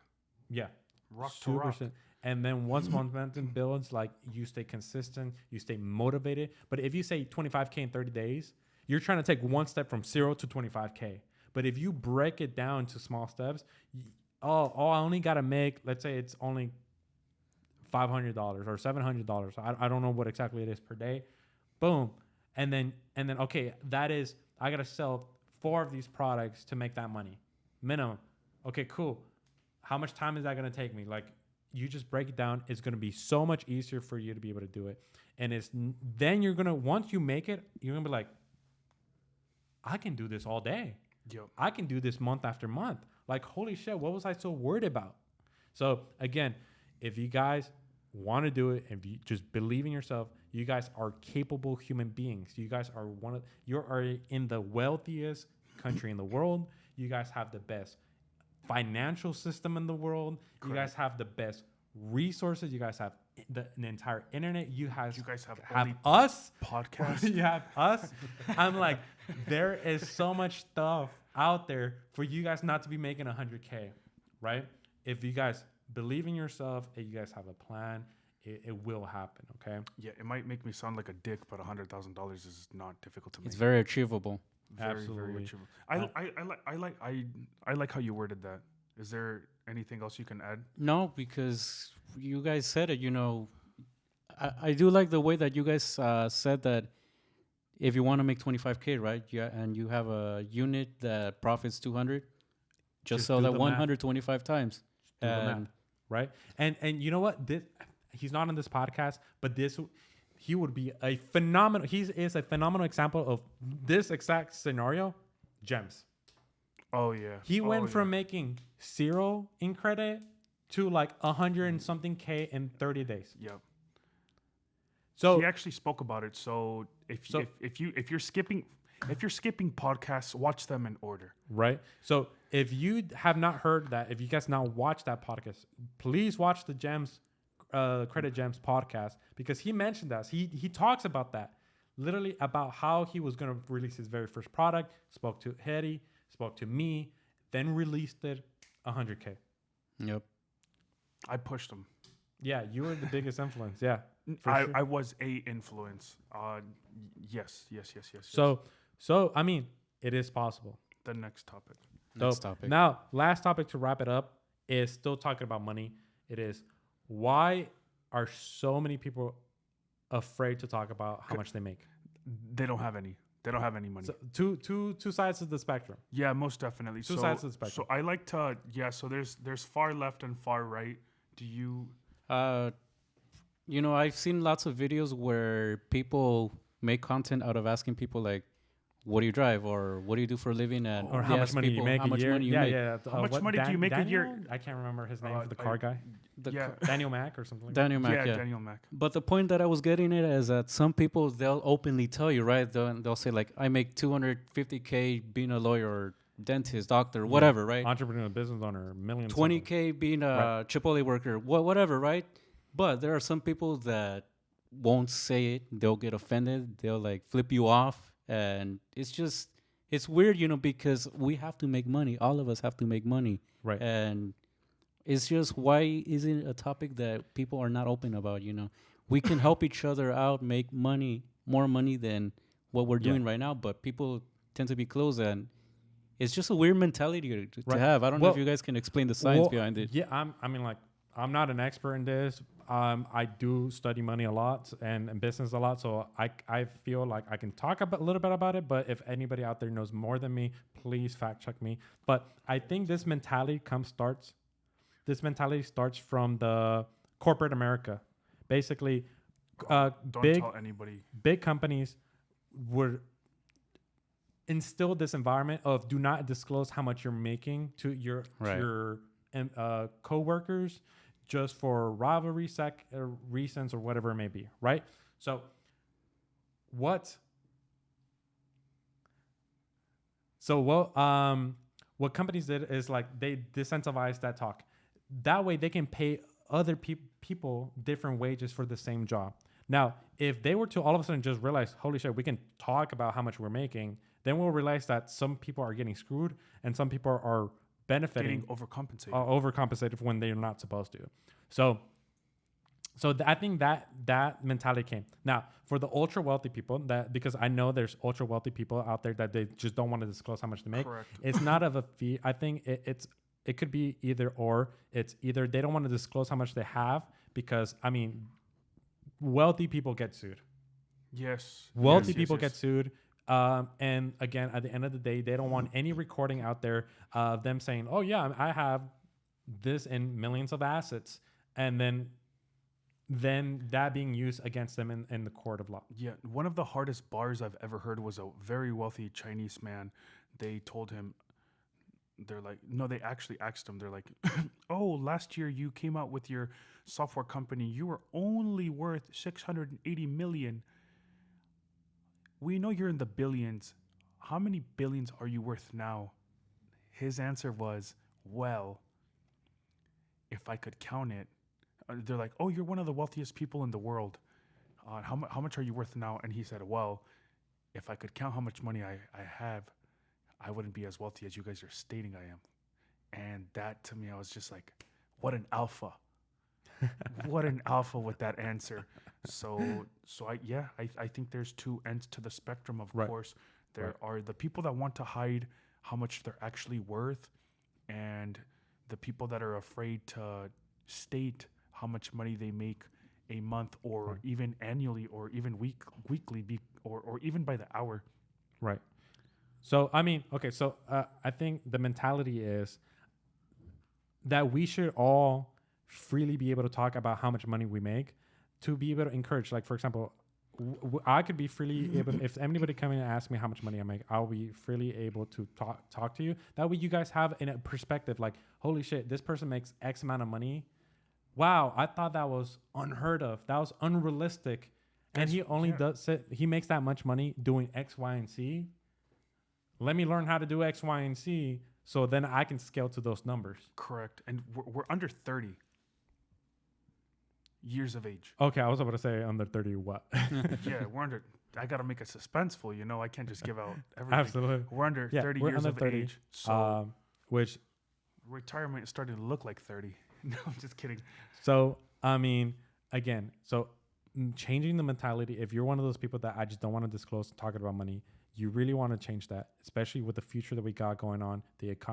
Speaker 1: Yeah.
Speaker 2: Rock to rock.
Speaker 1: And then once momentum builds, like, you stay consistent, you stay motivated. But if you say 25K in 30 days, you're trying to take one step from 0 to 25K. But if you break it down to small steps, I only got to make, let's say it's only $500 or $700. I don't know what exactly it is per day. Boom. And then, okay, that is, I got to sell 4 of these products to make that money. Minimum. Okay, cool. How much time is that going to take me? Like, you just break it down. It's going to be so much easier for you to be able to do it. And then you're going to, once you make it, you're going to be like, I can do this all day.
Speaker 2: Yep.
Speaker 1: I can do this month after month. Like, holy shit, what was I so worried about? So again, if you guys want to do it, and you just believe in yourself, you guys are capable human beings. You guys are you are in the wealthiest country in the world. You guys have the best financial system in the world.
Speaker 2: Correct.
Speaker 1: You guys have the best resources. You guys have the entire internet. You guys
Speaker 2: have
Speaker 1: us.
Speaker 2: Podcast.
Speaker 1: You have us. I'm like, there is so much stuff out there for you guys not to be making 100K, right? If you guys believe in yourself and you guys have a plan, it will happen. Okay.
Speaker 2: Yeah, it might make me sound like a dick, but $100,000 is not difficult to make.
Speaker 3: It's very achievable.
Speaker 1: Absolutely.
Speaker 2: Very achievable. I like how you worded that. Is there anything else you can add?
Speaker 3: No, because you guys said it. You know, I do like the way that you guys said that if you want to make 25K, right? Yeah, and you have a unit that profits 200, just sell
Speaker 1: do
Speaker 3: that
Speaker 1: the
Speaker 3: 125 times.
Speaker 1: Do the math,
Speaker 3: And
Speaker 1: right? And you know what? He's not on this podcast, but he would be a phenomenal. He is a phenomenal example of this exact scenario. Gems.
Speaker 2: Oh yeah.
Speaker 1: He went from making 0 in credit to like 100 and something K in 30 days.
Speaker 2: Yep.
Speaker 1: So
Speaker 2: he actually spoke about it. So if you're skipping podcasts, watch them in order.
Speaker 1: right. So if you have not heard that, if you guys now watch that podcast, please watch the Gems, Credit Gems podcast, because he mentioned that. He talks about that, literally about how he was going to release his very first product, spoke to Hetty, spoke to me, then released it 100K.
Speaker 3: yep.
Speaker 2: I pushed him.
Speaker 1: Yeah, you were the biggest influence. Yeah. for sure.
Speaker 2: I was a influence. Yes.
Speaker 1: So I mean, it is possible.
Speaker 2: The next topic.
Speaker 3: Next topic.
Speaker 1: Now, last topic to wrap it up is still talking about money. It is, why are so many people afraid to talk about how much they make?
Speaker 2: They don't have any. They don't have any money.
Speaker 1: So two sides of the spectrum.
Speaker 2: Yeah, most definitely.
Speaker 1: Two sides of the spectrum.
Speaker 2: So I like to So there's far left and far right. Do you?
Speaker 3: You know, I've seen lots of videos where people make content out of asking people like, "What do you drive?" or "What do you do for a living?" and
Speaker 1: Or
Speaker 3: they
Speaker 1: how much
Speaker 3: ask
Speaker 1: money
Speaker 3: people
Speaker 1: you make
Speaker 3: how
Speaker 1: a
Speaker 3: much
Speaker 1: year.
Speaker 3: money you
Speaker 1: Yeah,
Speaker 3: make.
Speaker 1: yeah.
Speaker 2: How much money do you make a year?
Speaker 1: I can't remember his name for the car guy. Daniel Mack or something.
Speaker 3: Daniel Mac, yeah.
Speaker 2: Daniel Mac.
Speaker 3: But the point that I was getting at is that some people, they'll openly tell you, right? They'll say like, "I make 250K being a lawyer or dentist, doctor, whatever," right?
Speaker 1: Entrepreneur, business owner, millions.
Speaker 3: 20K being a Chipotle worker, whatever, right? But there are some people that won't say it. They'll get offended. They'll like flip you off. And it's weird, you know, because we have to make money. All of us have to make money.
Speaker 1: Right.
Speaker 3: And it's just, why isn't it a topic that people are not open about, you know? We can help each other out, make money, more money than what we're doing right now. But people tend to be closed, and it's just a weird mentality to have. I don't know if you guys can explain the science behind it.
Speaker 1: Yeah, I'm not an expert in this. I do study money a lot and business a lot, so I feel like I can talk a little bit about it. But if anybody out there knows more than me, please fact check me. But I think this mentality starts from the corporate America. Basically,
Speaker 2: Don't tell anybody.
Speaker 1: big companies would instill this environment of do not disclose how much you're making to your coworkers, just for rivalry reasons or whatever it may be, right? So what companies did is like they decentralized that talk. That way they can pay other people different wages for the same job. Now, if they were to all of a sudden just realize, holy shit, we can talk about how much we're making, then we'll realize that some people are getting screwed and some people are benefiting,
Speaker 2: getting
Speaker 1: overcompensated when they're not supposed to. So I think that mentality came. Now, for the ultra wealthy people, because I know there's ultra wealthy people out there that they just don't want to disclose how much they make.
Speaker 2: Correct.
Speaker 1: It's not of a fee. I think it could be either or. It's either they don't want to disclose how much they have because, I mean, wealthy people get sued.
Speaker 2: Yes.
Speaker 1: Wealthy people get sued. And again, at the end of the day, they don't want any recording out there of them saying, "Oh yeah, I have this in millions of assets," and then that being used against them in the court of law.
Speaker 2: Yeah, one of the hardest bars I've ever heard was a very wealthy Chinese man. They told him, they're like, no, they actually asked him. They're like, oh, last year you came out with your software company. You were only worth 680 million. We know you're in the billions. How many billions are you worth now? His answer was, well, if I could count it. They're like, oh, you're one of the wealthiest people in the world. How much are you worth now? And he said, well, if I could count how much money I have, I wouldn't be as wealthy as you guys are stating I am. And that, to me, I was just like, what an alpha. What an alpha with that answer. So I think there's two ends to the spectrum, of course. There are the people that want to hide how much they're actually worth, and the people that are afraid to state how much money they make a month, or even annually, or even weekly, or even by the hour.
Speaker 1: Right. So, I mean, okay, so I think the mentality is that we should all freely be able to talk about how much money we make, to be able to encourage. Like, for example, I could be freely able, if anybody come in and ask me how much money I make, I'll be freely able to talk to you. That way you guys have in a perspective, like, holy shit, this person makes X amount of money. Wow, I thought that was unheard of. That was unrealistic. And he only he makes that much money doing X, Y, and Z. Let me learn how to do X, Y, and Z, so then I can scale to those numbers.
Speaker 2: Correct. And we're under 30 years of age.
Speaker 1: Okay, I was about to say under 30 what?
Speaker 2: Yeah, we're under. I got to make it suspenseful, you know. I can't just give out everything.
Speaker 1: Absolutely.
Speaker 2: We're under 30 years of age. So
Speaker 1: which
Speaker 2: retirement is starting to look like 30. No, I'm just kidding.
Speaker 1: So, I mean, again, changing the mentality, if you're one of those people that I just don't want to disclose talking about money, you really want to change that, especially with the future that we got going on,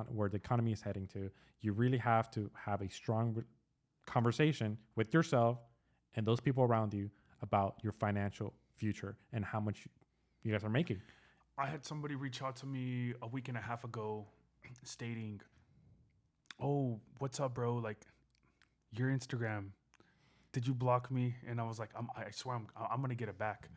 Speaker 1: where the economy is heading to. You really have to have a strong conversation with yourself and those people around you about your financial future and how much you guys are making.
Speaker 2: I had somebody reach out to me a week and a half ago stating, oh, what's up, bro? Like, your Instagram, did you block me? And I was like, I swear I'm going to get it back.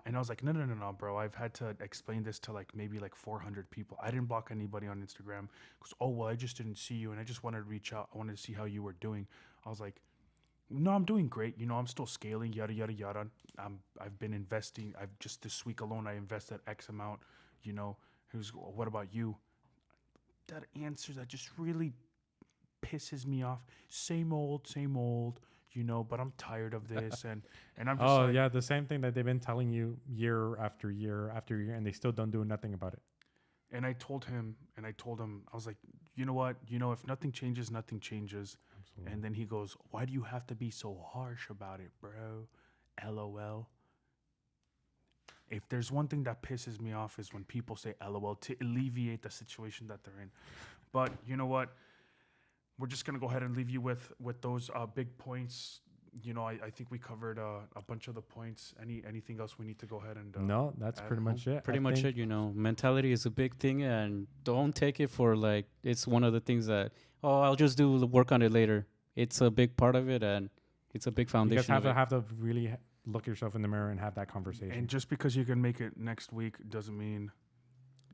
Speaker 2: And I was like, no, bro. I've had to explain this to maybe 400 people. I didn't block anybody on Instagram. Because, oh, well, I just didn't see you. And I just wanted to reach out. I wanted to see how you were doing. I was like, no, I'm doing great. You know, I'm still scaling, yada, yada, yada. I've been investing. Just this week alone, I invested X amount. You know, what about you? That answer that just really pisses me off. Same old, you know, but I'm tired of this. And I'm just
Speaker 1: the same thing that they've been telling you year after year after year, and they still don't do nothing about it.
Speaker 2: And I told him, I was like, you know what? You know, if nothing changes, nothing changes. Absolutely. And then he goes, why do you have to be so harsh about it, bro? LOL. If there's one thing that pisses me off is when people say LOL to alleviate the situation that they're in. But you know what? We're just going to go ahead and leave you with those big points. You know, I think we covered a bunch of the points. Anything else we need to go ahead and
Speaker 1: no, that's pretty much it.
Speaker 3: Pretty much it, you know. Mentality is a big thing, and don't take it for it's one of the things that, I'll just do the work on it later. It's a big part of it, and it's a big foundation.
Speaker 1: You guys have to really look yourself in the mirror and have that conversation.
Speaker 2: And just because you can make it next week doesn't mean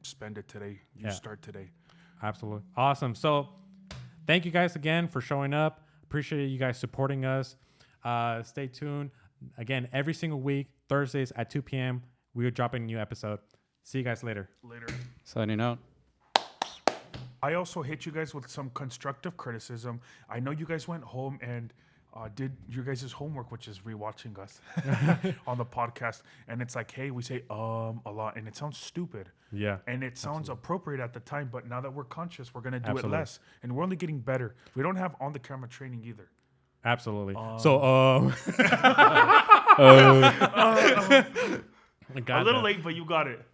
Speaker 2: spend it today. You start today.
Speaker 1: Absolutely. Awesome. So thank you guys again for showing up. Appreciate you guys supporting us. Stay tuned. Again, every single week, Thursdays at 2 p.m., we are dropping a new episode. See you guys later.
Speaker 3: Signing out.
Speaker 2: I also hit you guys with some constructive criticism. I know you guys went home and did your guys' homework, which is rewatching us on the podcast. And it's like, hey, we say a lot, and it sounds stupid.
Speaker 1: Yeah.
Speaker 2: And it sounds appropriate at the time, but now that we're conscious, we're going to do it less. And we're only getting better. We don't have on-the-camera training either.
Speaker 1: Absolutely. A
Speaker 2: little late, but you got it.